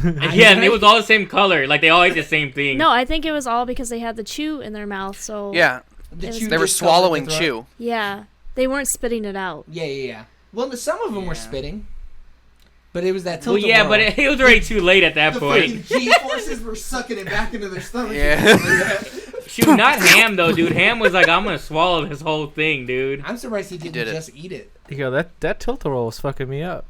Yeah, and it was all the same color. Like they all ate the same thing. No, I think it was all because they had the chew in their mouth. So Yeah, The It was- chew they were just covered the swallowing throat. chew. yeah, they weren't spitting it out. Yeah. Well, some of them were Yeah. spitting, but it was that Well, tilt. yeah, but it was already too late at that the point. fucking G forces were sucking it back into their stomach. Yeah. Shoot, not Ham though, dude. Ham was like, I'm gonna swallow this whole thing, dude. I'm surprised he didn't did it. just eat it. Yo, that tilt-a-roll was fucking me up.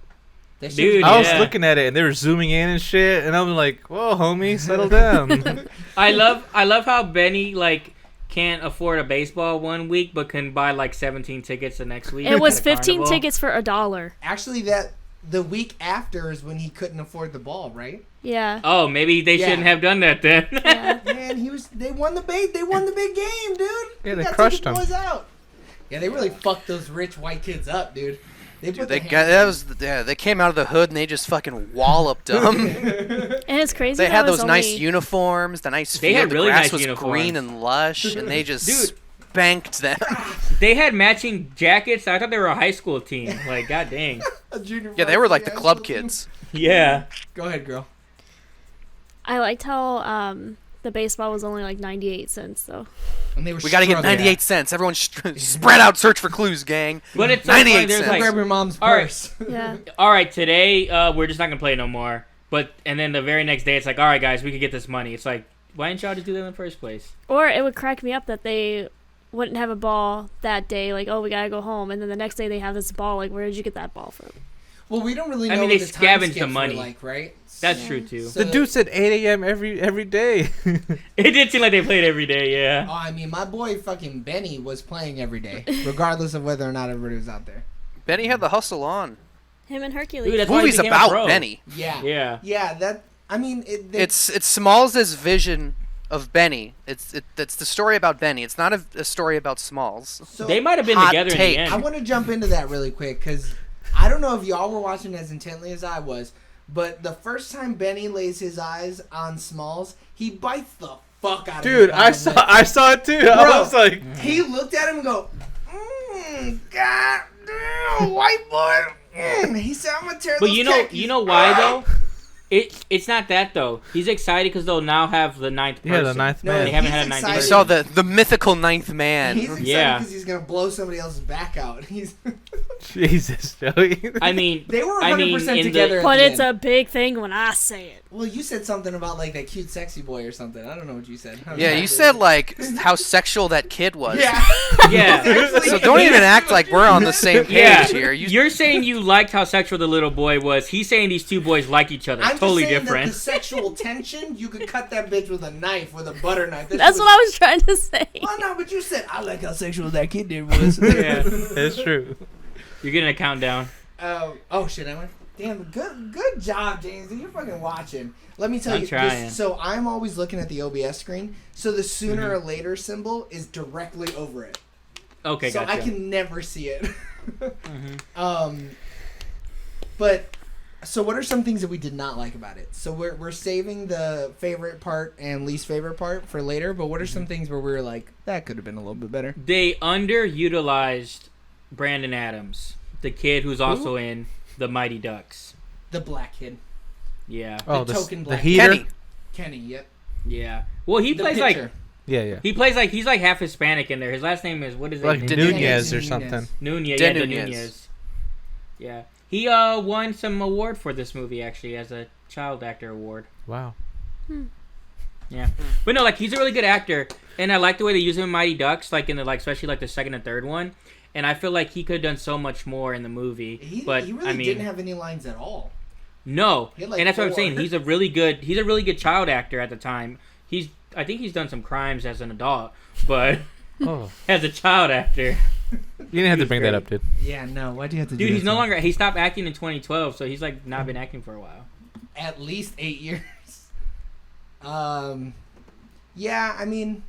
That shit Dude, I was yeah. looking at it and they were zooming in and shit, and I'm like, "Whoa, homie, settle down." I love how Benny like can't afford a baseball one week, but can buy like 17 tickets the next week. It was at a 15 carnival. tickets for $1. Actually, that the week after is when he couldn't afford the ball, right? Yeah. Oh, maybe they Yeah. shouldn't have done that then. Yeah. Man, they won the big game, dude. Yeah, they got crushed taking them. boys out. Yeah, they really fucked those rich white kids up, dude. They put They the got they came out of the hood and they just fucking walloped them. And it's crazy. They that had was those nice only- uniforms, the nice They field. had The really grass nice was uniforms. green and lush, and they just Dude. spanked them. They had matching jackets. I thought they were a high school team. Like, god dang. A junior Yeah, they were like the varsity club high school team. kids. Yeah. Go ahead, girl. I liked how the baseball was only like 98 cents though. And they were We gotta get struggling. 98 cents. Everyone spread out, search for clues, gang. But it's so 98 funny. There's cents. like, Grab your mom's All right. purse. Yeah. all right, today we're just not gonna play no more. And then the very next day, it's like, all right, guys, we could get this money. It's like, why didn't y'all just do that in the first place? Or it would crack me up that they wouldn't have a ball that day. Like, oh, we gotta go home, and then the next day they have this ball. Like, where did you get that ball from? Well, we don't really I know mean, what they the time scavenged the skips were money. like, right? That's Yeah. true too. So- The dude said 8 a.m. every day. It did seem like they played every day. Yeah. Oh, I mean, my boy fucking Benny was playing every day, regardless of whether or not everybody was out there. Benny had the hustle on. Him and Hercules. Dude, that's The why he movie's became a about pro. Benny. Yeah. Yeah. Yeah, that. I mean, It's Smalls' vision of Benny. It's the story about Benny. It's not a story about Smalls. so They might have been Hot together take. in the I end. want to jump into that really quick because I don't know if y'all were watching as intently as I was, but the first time Benny lays his eyes on Smalls, he bites the fuck out of Dude, his I saw it too. I Bro. was like, He looked at him and go, God damn, white boy. He said, I'm gonna tear But those you khakis." know why though? It's not that though. He's excited because they'll now have the ninth person. yeah, the ninth No, man. They haven't he's had a ninth excited. You person. saw the mythical ninth man. He's excited Yeah. because he's gonna blow somebody else's back out. He's Jesus, Joey. I mean, they were 100% I mean, in together. at But the it's end. a big thing when I say it. Well, you said something about like that cute sexy boy or something. I don't know what you said. Yeah, you said like how sexual that kid was. Yeah. yeah. So don't even act like we're on the same page Yeah, here. you're saying you liked how sexual the little boy was. He's saying these two boys like each other. I'm Totally just saying different. That the sexual tension, you could cut that bitch with a knife, with a butter knife. That's what I was trying to say. Well, no, but you said I like how sexual that kid did was. Yeah. It's true. You're getting a countdown. Oh shit! I went. Damn, good job, James. You're fucking watching. Let me tell I'm you. trying. So I'm always looking at the OBS screen. So the sooner or later symbol is directly over it. Okay, so gotcha. I can never see it. But so what are some things that we did not like about it? So we're saving the favorite part and least favorite part for later. But what are some things where we were like, that could have been a little bit better? They underutilized Brandon Adams, the kid who's also in The Mighty Ducks. The black kid. Yeah. Oh, the token the black heater. Kenny, yep. Yeah. Well, he The plays pitcher. Yeah. he plays like he's like half Hispanic in there. His last name is what is it? Like Nunez. Nunez or Nunez. something. Nunez. De Yeah, Nunez. Nunez. Yeah. He won some award for this movie actually as a child actor award. Wow. Yeah. But no, like he's a really good actor, and I like the way they use him in Mighty Ducks, like in the especially like the second and third one. And I feel like he could have done so much more in the movie. He but really I mean, didn't have any lines at all. no. He had, like, And that's what I'm 4. saying. He's a really good child actor at the time. I think he's done some crimes as an adult, but Oh, as a child actor, you didn't have to bring that up, dude. Yeah, no. Why do you have to do dude, he's that no to him? longer. He stopped acting in 2012, so he's like not been acting for a while. At least 8 years. Yeah, I mean,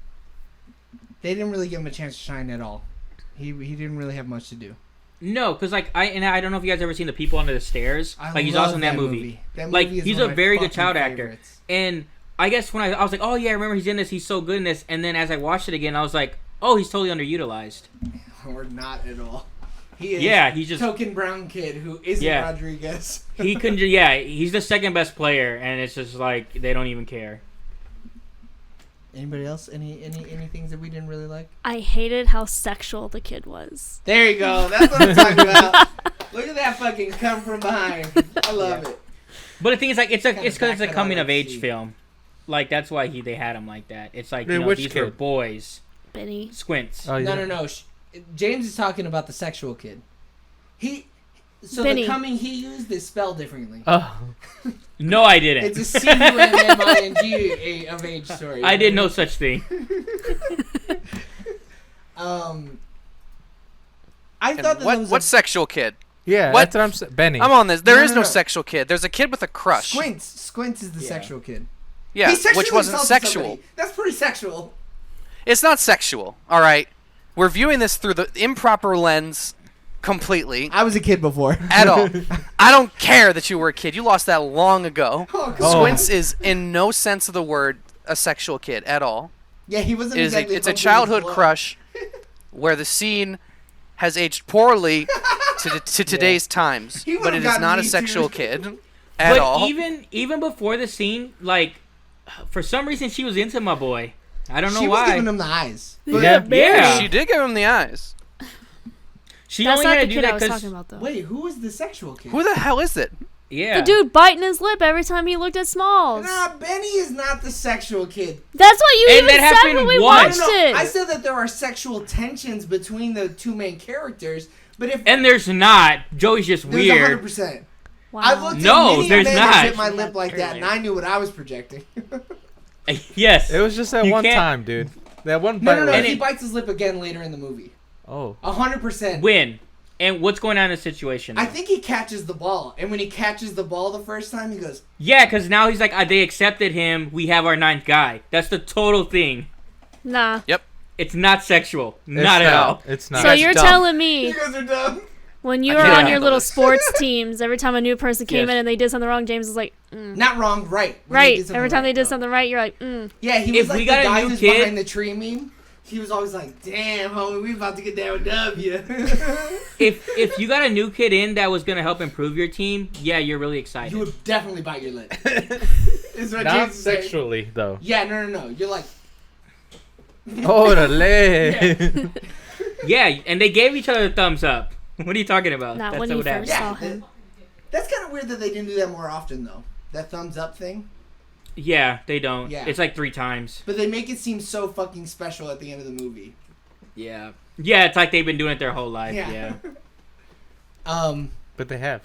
they didn't really give him a chance to shine at all. He didn't really have much to do. No, because like I don't know if you guys ever seen The People Under the Stairs. I He's love also in that movie. That Like, movie is he's one a of my very good fucking child actor. favorites. And I guess when I was like, oh yeah, I remember he's in this. He's so good in this. And then as I watched it again, I was like, oh, he's totally underutilized. Or not at all. He is Yeah, he's just token brown kid who isn't Yeah. Rodriguez. he couldn't. Yeah, he's the second best player, and it's just like they don't even care. Anybody else? Any things that we didn't really like? I hated how sexual the kid was. There you go. That's what I'm talking about. Look at that fucking come from behind. I love it. But the thing is, like, it's Kinda because it's a back that coming I of like age to see. film. Like that's why they had him like that. It's like Dude, you know, which these were kid? boys. Benny. Squints. Oh, yeah. No. James is talking about the sexual kid. Benny. The coming he used is spelled differently. Oh, No, I didn't. It's a C-U-M-M-I-N-G of age story. I did no such thing. I thought that What sexual kid? yeah. What? That's what I'm saying. Benny. I'm on this. There is No, no, no. sexual kid. There's a kid with a crush. Squints is the Yeah. sexual kid. Yeah, He sexually which wasn't assaulted sexual. somebody. That's pretty sexual. It's not sexual. All right. We're viewing this through the improper lens completely. I was a kid before. At all. I don't care that you were a kid. You lost that long ago. Oh, Oh. Squints is in no sense of the word a sexual kid at all. Yeah, he wasn't It is exactly it's a pumping his childhood blood. crush where the scene has aged poorly to today's times, He but would've it is gotten not a Me sexual Too. kid at But all. even before the scene, like for some reason she was into my boy. I don't know She was why. giving him the eyes. Yeah. Yeah. She did give him the eyes. She That's only not had the to do kid I that was because talking about, though. Wait, who was the sexual kid? Who the hell is it? yeah, The dude biting his lip every time he looked at Smalls. Nah, Benny is not the sexual kid. That's what you And even that said happened when we once. watched it. I said that there are sexual tensions between the two main characters, but if and there's not. Joey's just there's weird. 100%. Wow. I've looked No, at many there's men not. that bit my lip like that, and I knew what I was projecting. Yes, It was just that You one can't- time, dude. That one No, bite. no, no. was- And He it- bites his lip again later in the movie. Oh. 100%. win. And what's going on in the situation? I think he catches the ball, and when he catches the ball the first time, he goes, Yeah, because now he's like, they accepted him. We have our ninth guy. That's the total thing. Nah. It's not sexual. It's Not at all. It's not. So guys you're dumb. telling "You me guys are dumb." when you I were can't on your handle little this. sports teams, every time a new person came Yes. in and they did something wrong, James was like, Not wrong, right. When they right. did something Every time right, they did no. something right, you're like, mm. Yeah, he was If like we the got a guy new who's kid- behind the tree meme. He was always like, "Damn, homie, we about to get down with W." If you got a new kid in that was gonna help improve your team, yeah, you're really excited. You would definitely bite your lip. Is what Not James is saying. sexually, though. Yeah, no. You're like, Orale. Yeah, and they gave each other a thumbs up. What are you talking about? Not That's when you what happened. first yeah. saw him. That's kind of weird that they didn't do that more often, though. That thumbs up thing. Yeah, they don't. Yeah. It's like 3 times. But they make it seem so fucking special at the end of the movie. Yeah. Yeah, it's like they've been doing it their whole life. Yeah. But they have.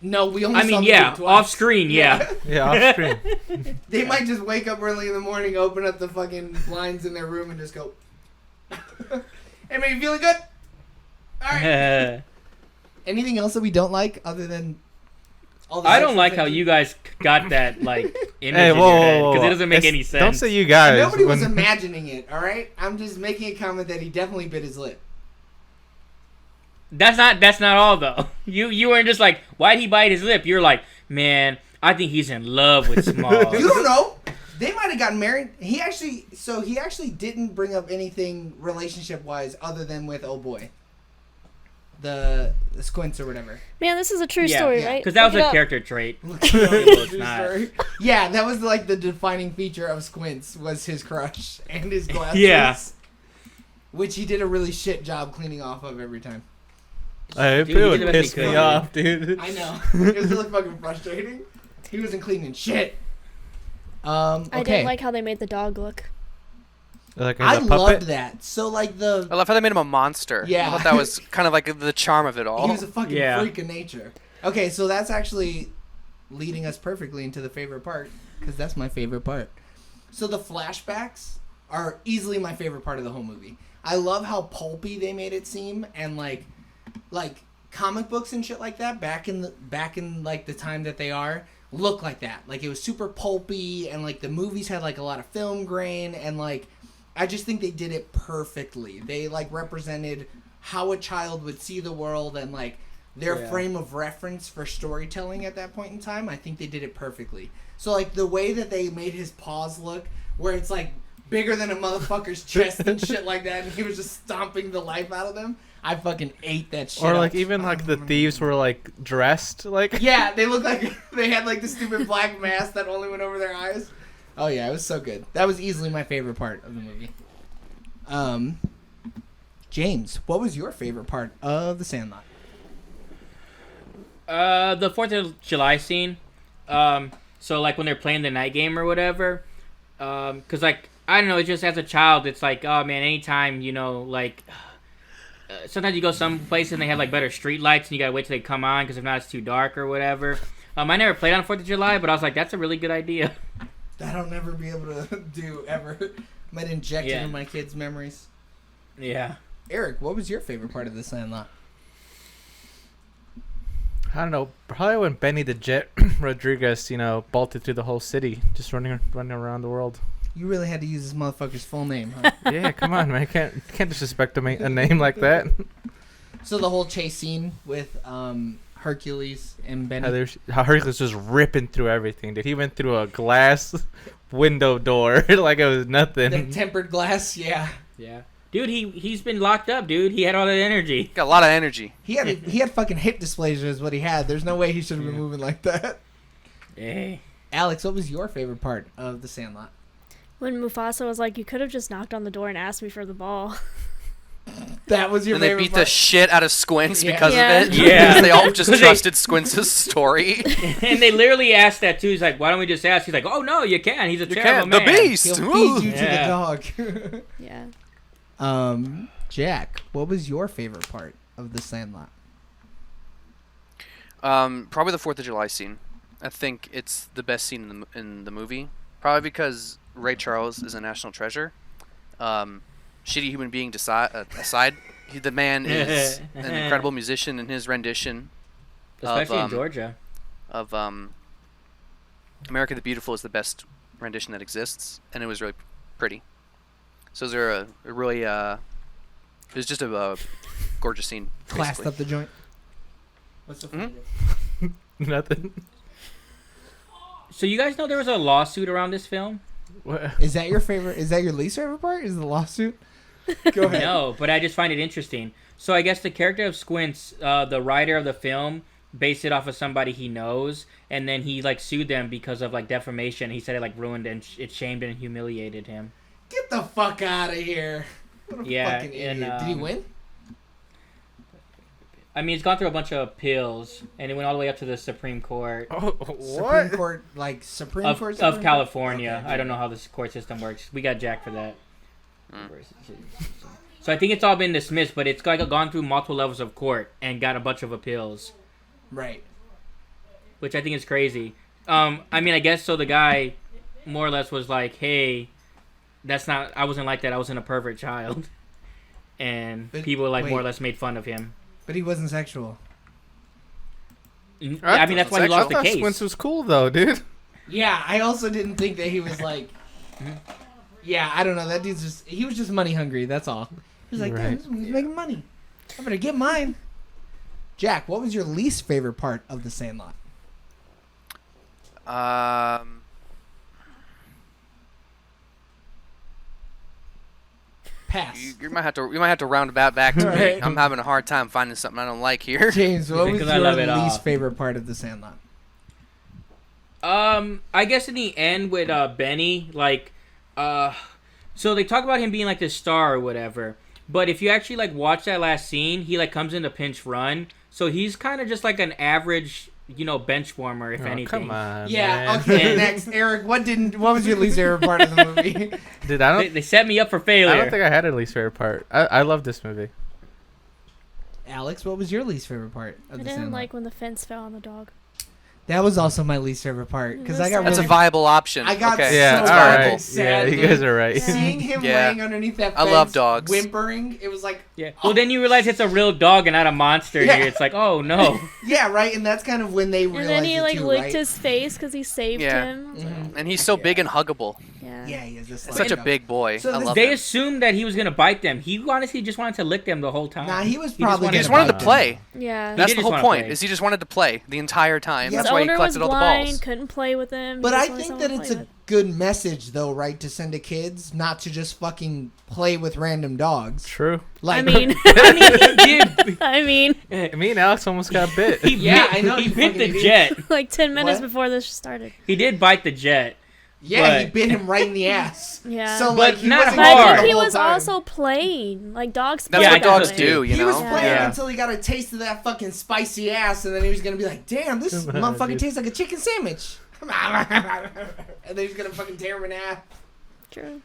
No, we only I saw mean, them yeah, do it off twice. screen, yeah. Yeah, off screen. They might just wake up early in the morning, open up the fucking blinds in their room, and just go, "Hey, man, you feeling good? All right." Anything else that we don't like other than all the I don't sexual like how tension? you guys got that like image Hey, in whoa, your head whoa, because whoa. it doesn't make It's- any sense. Don't say you guys. Nobody was when- imagining it, all right? I'm just making a comment that he definitely bit his lip. That's not all though. You weren't just like, why'd he bite his lip? You're like, man, I think he's in love with Smalls. You don't know. They might have gotten married. He actually didn't bring up anything relationship-wise other than with oh boy. The squints or whatever. Man, this is a true Yeah, story, yeah. right? Because that was Look it a up. character trait. True it's not. story. Yeah, that was like the defining feature of Squints was his crush and his glasses. Yeah. Which he did a really shit job cleaning off of every time. Hey, Dude, it you would did the best piss you me could. off, dude. I know. It was really fucking frustrating. He wasn't cleaning shit. I Okay. didn't like how they made the dog look. Like I as a puppet. loved that. So like I love how they made him a monster. Yeah. I thought that was kind of like the charm of it all. he was a fucking Yeah. freak of nature. Okay, so that's actually leading us perfectly into the favorite part because that's my favorite part. So the flashbacks are easily my favorite part of the whole movie. I love how pulpy they made it seem and like comic books and shit like that back in like the time that they are look like that. Like it was super pulpy and like the movies had like a lot of film grain and like I just think they did it perfectly. They like represented how a child would see the world and like their frame of reference for storytelling at that point in time. I think they did it perfectly. So like the way that they made his paws look where it's like bigger than a motherfucker's chest and shit like that and he was just stomping the life out of them. I fucking ate that shit. Or up. like even like the thieves were like dressed like. Yeah, they looked like they had like the stupid black mask that only went over their eyes. Oh yeah, it was so good. That was easily my favorite part of the movie. James, what was your favorite part of The Sandlot? The 4th of July scene. So like when they're playing the night game or whatever. Cause like I don't know, it's just as a child, it's like, oh man, anytime like. Sometimes you go some places and they have like better street lights and you gotta wait till they come on because if not it's too dark or whatever. I never played on 4th of July, but I was like, that's a really good idea. That I'll never be able to do ever. Might inject Yeah. into my kids' memories. Yeah. Eric, what was your favorite part of The Sandlot? I don't know. Probably when Benny the Jet Rodriguez, bolted through the whole city, just running around the world. You really had to use this motherfucker's full name, huh? Yeah, come on, man. Can't disrespect a name like that. So the whole chase scene with Hercules and Benny. How Hercules was ripping through everything, dude. He went through a glass window door like it was The nothing. tempered glass, yeah. Yeah. Dude, he's been locked up, dude. He had all that energy. Got a lot of energy. He had fucking hip dysplasia is what he had. There's no way he should have been Yeah. moving like that. Hey. Alex, what was your favorite part of The Sandlot? When Mufasa was like, you could have just knocked on the door and asked me for the ball. That was your And they favorite beat part? the shit out of Squints Yeah. because Yeah. of it. Yeah. Because they all just 'Cause they- trusted Squints' story. And they literally asked that too. He's like, why don't we just ask? He's like, oh no, you can. He's a You terrible can't. The man. beast. He'll Ooh. feed you Yeah. to the Yeah. dog. Jack, what was your favorite part of The Sandlot? Probably the 4th of July scene. I think it's the best scene in the movie. Probably because Ray Charles is a national treasure. Shitty human being aside, the man is an incredible musician in his rendition Especially of, in Georgia. of America the Beautiful is the best rendition that exists, and it was really pretty. So those are a really it was just a gorgeous scene. Classed basically. up the joint. What's the Mhm. Nothing. So you guys know there was a lawsuit around this film? What? Is that your favorite? Is that your least favorite part? Is the lawsuit? Go ahead. No, but I just find it interesting. So I guess the character of Squints, the writer of the film, based it off of somebody he knows, and then he like sued them because of like defamation. He said it like ruined and it shamed and humiliated him. Get the fuck out of here. What a Yeah, fucking idiot. and, Did he win? I mean, it's gone through a bunch of appeals, and it went all the way up to the Supreme Court Oh, Supreme what? Court, like Supreme of, Court? of Supreme Court? California. Okay. I don't know how this court system works. We got Jack for that. So I think it's all been dismissed, but it's like gone through multiple levels of court and got a bunch of appeals, Right. which I think is crazy. I mean, I guess so. The guy more or less was like, "Hey, I wasn't like that. I wasn't a pervert child," and But people like more or wait. less made fun of him. But he wasn't sexual. I mean, that's why he lost the case. Squints was cool though, dude. Yeah, I also didn't think that he was like. Yeah, I don't know. That dude's he was just money hungry. That's all. He was like, Right. damn, he's making money. I better get mine. Jack, what was your least favorite part of The Sandlot? Pass. You might have to round about back to me. Right. I'm having a hard time finding something I don't like here. James, what was Because I love your it least all. favorite part of The Sandlot? I guess in the end with Benny, like, so they talk about him being like the star or whatever. But if you actually like watch that last scene, he like comes into pinch run, so he's kind of just like an average, bench warmer if anything. Come on. Yeah. man. Okay. Next, Eric. What was your least favorite part of the movie? Dude, I don't. They set me up for failure. I don't think I had a least favorite part. I love this movie. Alex, what was your least favorite part I of The didn't Sandlot? like when the fence fell on the dog. That was also my least favorite part because I got That's a really viable option. I got okay. Yeah, so all fucking right. sad. Yeah, you guys are right. Yeah. Seeing him Yeah. laying underneath that I fence, love dogs. whimpering. It was like, Yeah. Well, then you realize it's a real dog and not a monster. Yeah. Here, it's like, oh no. yeah, right. And that's kind of when they And realized then he it like too, licked right? his face because he saved Yeah. him. I was like, Mhm. And he's so big and huggable. yeah. Yeah, he is just It's such a big boy. So I this- love They him. assumed that he was gonna bite them. He honestly just wanted to lick them the whole time. Nah, he was just probably. He wanted just gonna wanted to bite them. play. Yeah. That's did the just whole wanna point. play. Is he just wanted to play the entire time. Yeah. That's why he owner collected was all the blind, balls. couldn't play with him. But he I just wanted think someone that to it's play a with. good message, though, right, to send to kids not to just fucking play with random dogs. True. Like, I mean, he did. I mean, Me and Alex almost got bit. He Yeah, bit, I know, He you bit fucking the idiot. jet. like 10 minutes What? before this started. He did bite the jet. yeah, he But- bit him right in the ass. Yeah. So But like, he not wasn't But I going hard. the think he whole was time. also playing. Like dogs. That's Yeah, what I dogs guess. do, you He know? was playing Yeah. until he got a taste of that fucking spicy ass, and then he was gonna be like, "Damn, this motherfucker tastes like a chicken sandwich," and then he's gonna fucking tear him in half. True.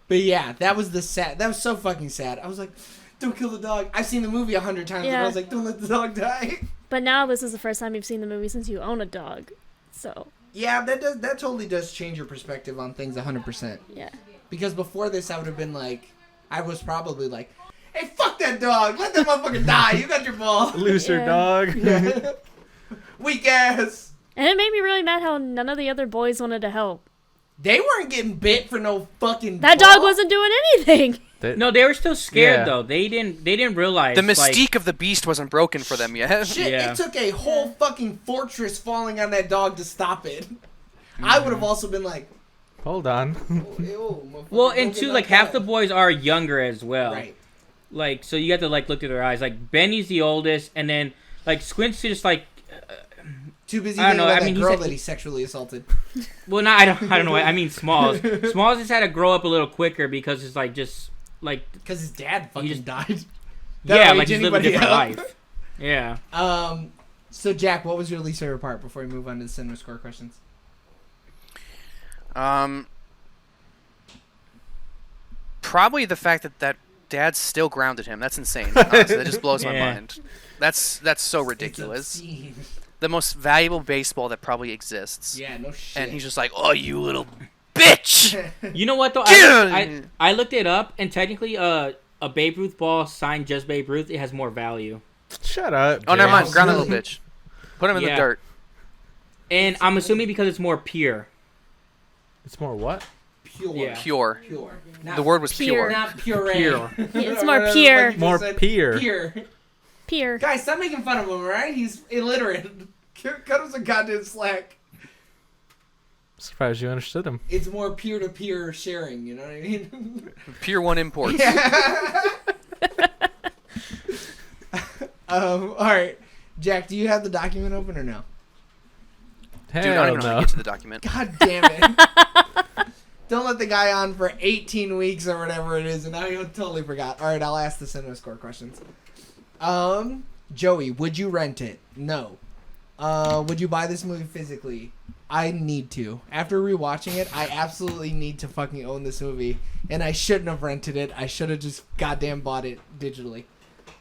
But yeah, that was that was so fucking sad. I was like, "Don't kill the dog." I've seen the movie 100 times, and Yeah. I was like, "Don't let the dog die." But now this is the first time you've seen the movie since you own a dog. So Yeah, that totally does change your perspective on things 100%. yeah. Because before this, I would have been like, I was probably like, "Hey, fuck that dog! Let that motherfucker die! You got your ball." Loser Yeah. dog. Yeah. Weak ass. And it made me really mad how none of the other boys wanted to help. They weren't getting bit for no fucking. That ball. dog wasn't doing anything. No, they were still scared Yeah. though. They didn't realize The like, mystique of the beast wasn't broken for them yet. Shit, Yeah. it took a whole fucking fortress falling on that dog to stop it. I would have also been like, Hold on. oh, ew, motherfucker, Well, don't and get two, knocked like half the out. boys are younger as well. Right. Like so, you have to like look through their eyes. Like Benny's the oldest, and then like Squint's just like, Too busy I don't thinking know, about I that mean, he's girl like- that he sexually assaulted. well, no, I don't know. I mean, Smalls. Smalls just had to grow up a little quicker because it's like just like Because his dad fucking just- died. yeah, That'll like age just live a anybody different up. life. Yeah. So Jack, what was your least favorite part before we move on to the cinema score questions? Probably the fact that dad still grounded him. That's insane. Honestly, that just blows my Yeah. mind. That's so ridiculous. It's obscene. The most valuable baseball that probably exists. Yeah, no shit. And he's just like, "Oh, you little bitch!" You know what though? Yeah. I looked it up, and technically, a Babe Ruth ball signed just Babe Ruth, it has more value. Shut up. Oh, never mind. James. Ground that little bitch. Put him in the Yeah. dirt. And I'm assuming because it's more pure. It's more what? pure. Yeah. Pure. Pure. Not The word was Pure. pure. Not puree. Pure. It's more pure. you More said. pure. Pure. Pure. Guys, stop making fun of him, alright? He's illiterate. Cut him some goddamn slack. Surprised you understood him. It's more peer-to-peer sharing, you know what I mean? Pure One Imports. Alright. Jack, do you have the document open or no? Hell Dude, I don't even know how no. to get to the document. God damn it. Don't let the guy on for 18 weeks or whatever it is, and now you totally forgot. Alright, I'll ask the cinema score questions. Joey, would you rent it? No. Would you buy this movie physically? I need to. After rewatching it, I absolutely need to fucking own this movie, and I shouldn't have rented it. I should have just goddamn bought it digitally.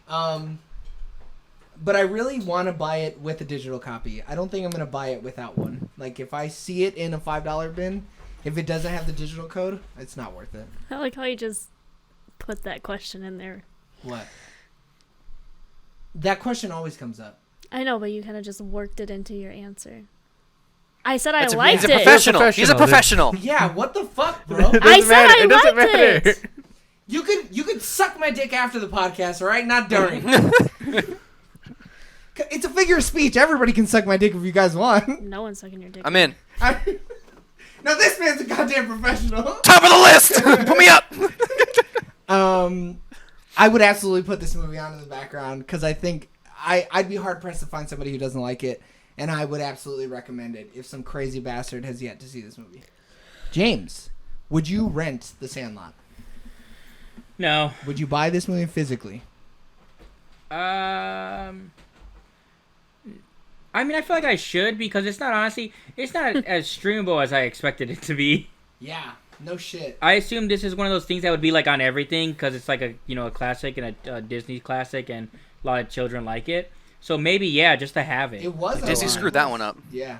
But I really want to buy it with a digital copy. I don't think I'm going to buy it without one. Like, if I see it in a $5 bin, if it doesn't have the digital code, it's not worth it. I like how you just put that question in there. What? That question always comes up. I know, but you kind of just worked it into your answer. I said He's liked a it. professional. He's a professional. Yeah, what the fuck, bro? I said I liked it. You could suck my dick after the podcast, all right? Not during. It's a figure of speech. Everybody can suck my dick if you guys want. No one's sucking your dick. I'm in. Now this man's a goddamn professional. Top of the list. Put me up. I would absolutely put this movie on in the background because I think I'd be hard pressed to find somebody who doesn't like it, and I would absolutely recommend it if some crazy bastard has yet to see this movie. James, would you rent The Sandlot? No. Would you buy this movie physically? I mean, I feel like I should because it's not as streamable as I expected it to be. Yeah, no shit. I assume this is one of those things that would be like on everything because it's like a classic and a Disney classic and a lot of children like it. So maybe just to have it. It was Disney screwed that one up. Yeah.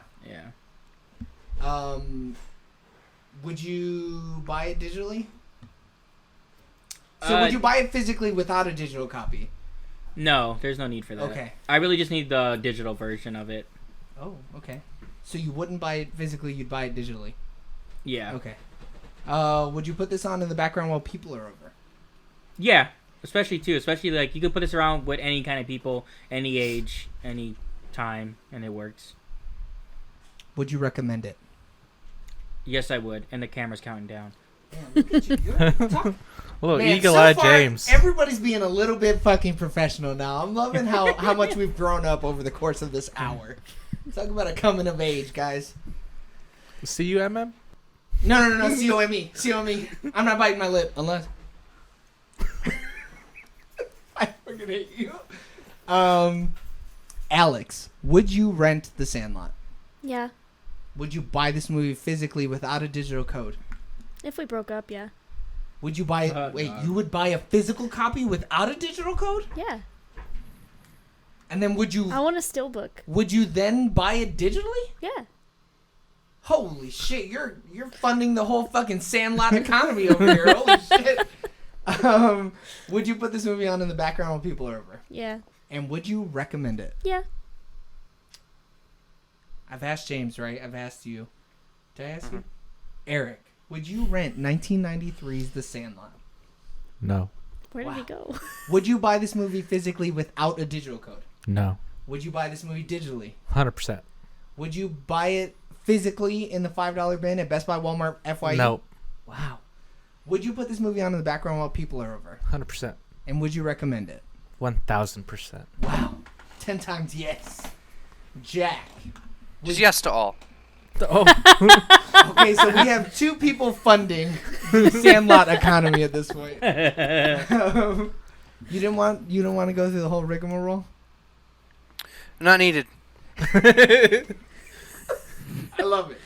Yeah. Would you buy it digitally? So would you buy it physically without a digital copy? No, there's no need for that. Okay. I really just need the digital version of it. Oh, okay. So you wouldn't buy it physically, you'd buy it digitally? Yeah. Okay. Would you put this on in the background while people are over? Yeah, especially like you could put this around with any kind of people, any age, any time, and it works. Would you recommend it? Yes, I would. And the camera's counting down. Damn, look at you. Little Man, eagle-eyed so far, James. Everybody's being a little bit fucking professional now. I'm loving how much we've grown up over the course of this hour. Talk about a coming of age, guys. CUMM? No. C-O-M-E. C-O-M-E. I'm not biting my lip unless... I fucking hate you. Alex, would you rent The Sandlot? Yeah. Would you buy this movie physically without a digital code? If we broke up, yeah. Would you buy it? Wait, you would buy a physical copy without a digital code? Yeah. And then would you... I want a steelbook. Would you then buy it digitally? Yeah. Holy shit, you're funding the whole fucking Sandlot economy over here. Holy shit. Would you put this movie on in the background while people are over? Yeah. And would you recommend it? Yeah. I've asked James, right? I've asked you. Did I ask you? Eric, would you rent 1993's The Sandlot? No. Where did he go? Would you buy this movie physically without a digital code? No. Would you buy this movie digitally? 100%. Would you buy it physically in the $5 bin at Best Buy, Walmart, FYE? Nope. Wow. Would you put this movie on in the background while people are over? 100%. And would you recommend it? 1000%. Wow. 10 times yes. Jack. Just yes to all. Oh. Okay, so we have two people funding the Sandlot economy at this point. You don't want to go through the whole rigmarole? Not needed. I love it.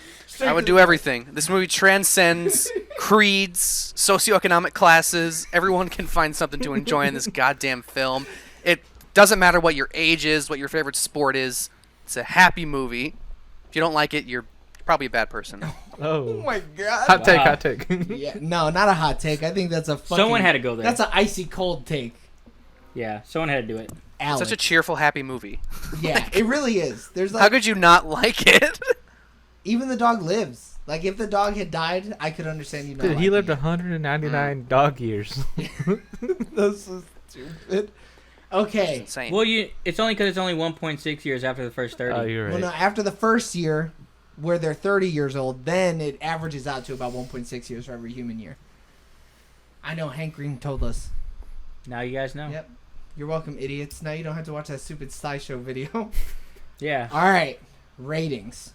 I would do everything. This movie transcends creeds, socioeconomic classes. Everyone can find something to enjoy in this goddamn film. It doesn't matter what your age is, what your favorite sport is. It's a happy movie. If you don't like it, you're probably a bad person. Oh my god. Hot take. Yeah, no, not a hot take. I think that's a fucking... Someone had to go there. That's an icy cold take. Yeah, someone had to do it. Alex. Such a cheerful, happy movie. Yeah, it really is. There's like... How could you not like it? Even the dog lives. Like, if the dog had died, I could understand you not Dude, he lived liking 199 dog years. it. That's so stupid. Okay. Insane. Well, it's only because it's only 1.6 years after the first 30. Oh, you're right. Well, no, after the first year, where they're 30 years old, then it averages out to about 1.6 years for every human year. I know, Hank Green told us. Now you guys know. Yep. You're welcome, idiots. Now you don't have to watch that stupid SciShow video. Yeah. All right. Ratings.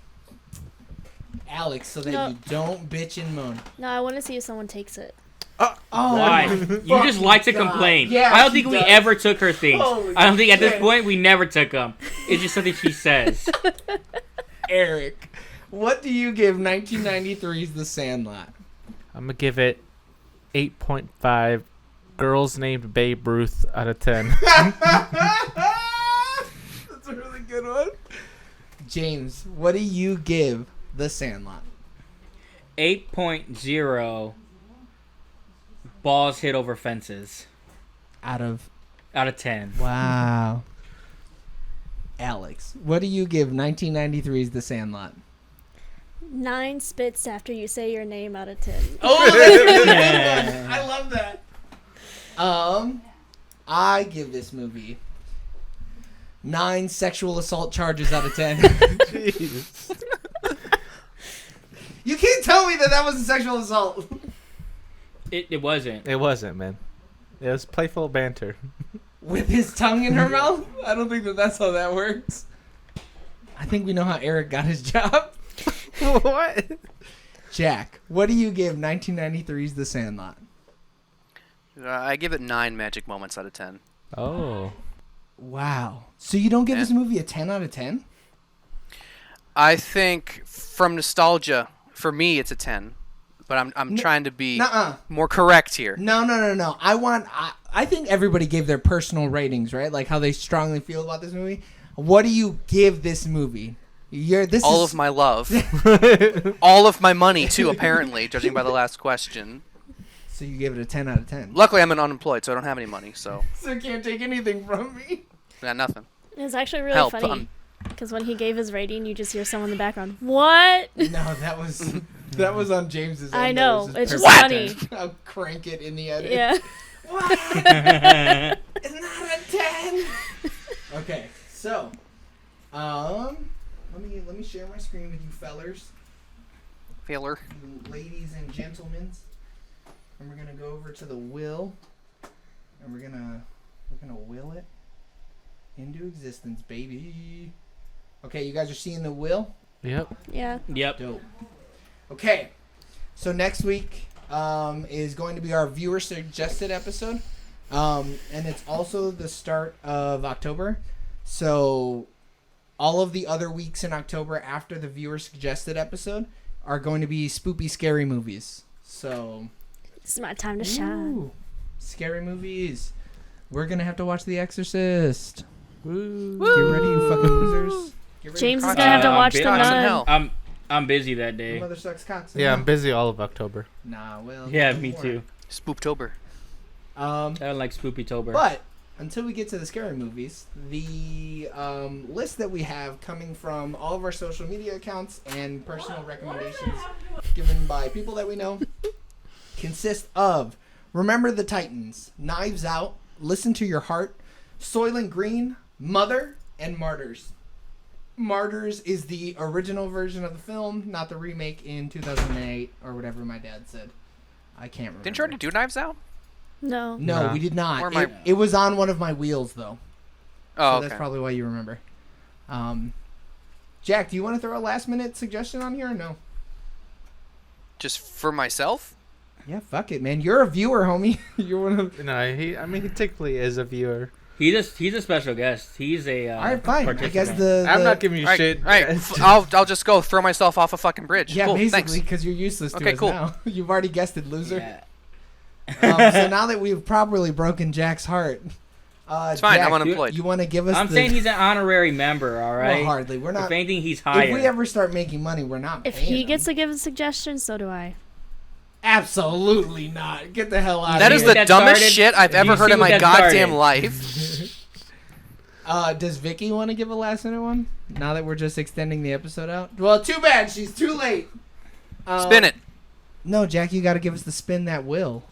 Alex, so that No. you don't bitch and moan. No, I want to see if someone takes it. Oh, Why? You just like to God. complain. Yeah, I don't she think we does. ever took her things. Holy I don't think at this shit. point we never took them. It's just something she says. Eric, what do you give 1993's The Sandlot? I'm going to give it 8.5 girls named Babe Ruth out of 10. That's a really good one. James, what do you give The Sandlot? 8.0 balls hit over fences Out of... out of 10. Wow. Alex, what do you give 1993's The Sandlot? 9 spits after you say your name out of 10. Oh, that's a good one. I love that. I give this movie 9 sexual assault charges out of 10. Jeez. You can't tell me that was a sexual assault. It wasn't. It wasn't, man. It was playful banter. With his tongue in her mouth? I don't think that's how that works. I think we know how Eric got his job. What? Jack, what do you give 1993's The Sandlot? I give it 9 magic moments out of 10. Oh. Wow. So you don't give this movie a 10 out of 10? I think from nostalgia, for me, it's a 10. But I'm trying to be more correct here. No. I think everybody gave their personal ratings, right? Like how they strongly feel about this movie. What do you give this movie? All of my love. All of my money, too, apparently, judging by the last question. So you gave it a 10 out of 10. Luckily, I'm unemployed, so I don't have any money, so... So you can't take anything from me. Yeah, nothing. It's actually really funny. Because when he gave his rating, you just hear someone in the background. What? No, that was on James's end. I know. It's just perfect. funny. I'll crank it in the edit. Yeah. What? It's not a 10. Okay, so, let me share my screen with you fellers, Failure. you ladies and gentlemen, and we're gonna go over to the will, and we're gonna will it into existence, baby. Okay, you guys are seeing the will? Yep. Yeah. Yep. Dope. Okay, so next week is going to be our viewer suggested episode, and it's also the start of October. So all of the other weeks in October after the viewer suggested episode are going to be spoopy, scary movies. So This is my time to shine. ooh, scary movies. We're gonna have to watch The Exorcist. Woo. Get ready, you fucking losers. Get ready James to is cock gonna have to suck. watch The Cox in Nun. hell. I'm busy that Your day. mother sucks cocks. Yeah, I'm busy all of October. Nah, well. Yeah, no me more. too. Spooptober. I don't like Spoopy-tober. But until we get to the scary movies, the list that we have coming from all of our social media accounts and personal recommendations given by people that we know consist of Remember the Titans, Knives Out, Listen to Your Heart, Soylent Green, Mother, and Martyrs. Martyrs is the original version of the film, not the remake in 2008 or whatever my dad said. I can't remember. Didn't you already do Knives Out? No. No, No. we did not. Or my- It was on one of my wheels, though. Oh, So okay. that's probably why you remember. Jack, do you want to throw a last-minute suggestion on here or no? Just for myself? Yeah, fuck it, man. You're a viewer, homie. You're one of... No, he technically is a viewer. He's a special guest. He's a All right, fine. I guess participant. I'm not giving you shit. All right. I'll just go throw myself off a fucking bridge. Yeah, cool, basically, thanks. because you're useless to Okay, us cool. now. You've already guessed it, loser. Yeah. So now that we've properly broken Jack's heart... It's fine. Jack, I'm unemployed. You want to give us I'm saying he's an honorary member, all right? Well, hardly. We're not... If anything, he's higher. If we ever start making money, we're not If paying he him. gets to give a suggestion, so do I. Absolutely not. Get the hell out That of is here. the that dumbest started? shit I've Do ever you heard see in what my that goddamn started? life. Does Vicky want to give a last minute one? Now that we're just extending the episode out? Well, too bad. She's too late. Spin it. No, Jack, you got to give us the spin that will.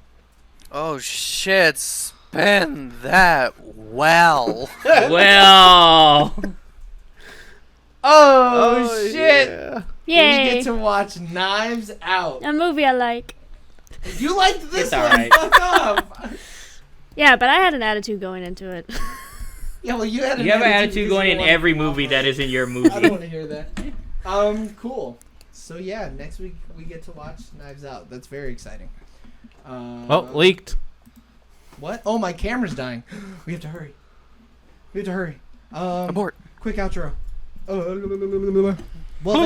Oh shit! Spin that well. Well, Oh, shit. Yeah. We Yay! get to watch Knives Out. A movie I like. You liked this It's one. alright. Fuck off. Yeah, but I had an attitude going into it. Yeah, well, you had you have an attitude because going you in wanted every to movie that is in your I don't movie. want to hear that. Cool. So yeah, next week we get to watch Knives Out. That's very exciting. Oh, leaked. What? Oh, my camera's dying. We have to hurry. Abort. Quick outro. Well,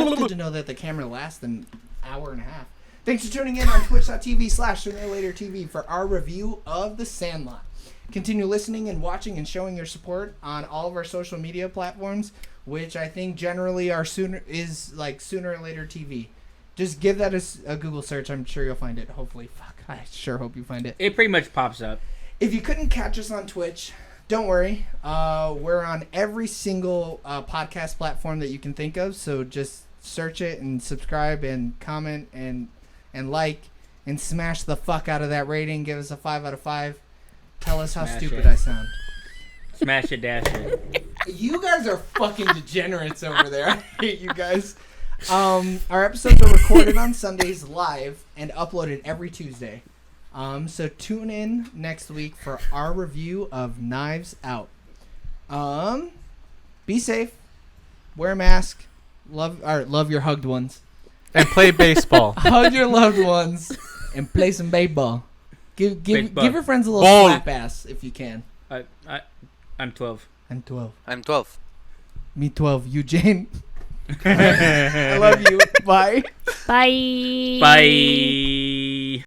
that's good to know that the camera lasts an hour and a half. Thanks for tuning in on twitch.tv/SoonerLaterTV for our review of The Sandlot. Continue listening and watching and showing your support on all of our social media platforms, which I think generally are Sooner or Later TV. Just give that a Google search. I'm sure you'll find it. Hopefully. Fuck. I sure hope you find it. It pretty much pops up. If you couldn't catch us on Twitch, don't worry. We're on every single podcast platform that you can think of. So just search it and subscribe and comment and like and smash the fuck out of that rating. Give us a 5 out of 5. Tell us how Smash stupid it. I sound. Smash it, dash it. You guys are fucking degenerates over there. I hate you guys. Our episodes are recorded on Sundays live and uploaded every Tuesday. So tune in next week for our review of Knives Out. Be safe. Wear a mask. Love your hugged ones. And play baseball. Hug your loved ones and play some baseball. Give your friends a little Ball. slap ass if you can. I'm 12. I'm 12. I'm 12. Me 12. Eugene. I love you. Bye. Bye. Bye.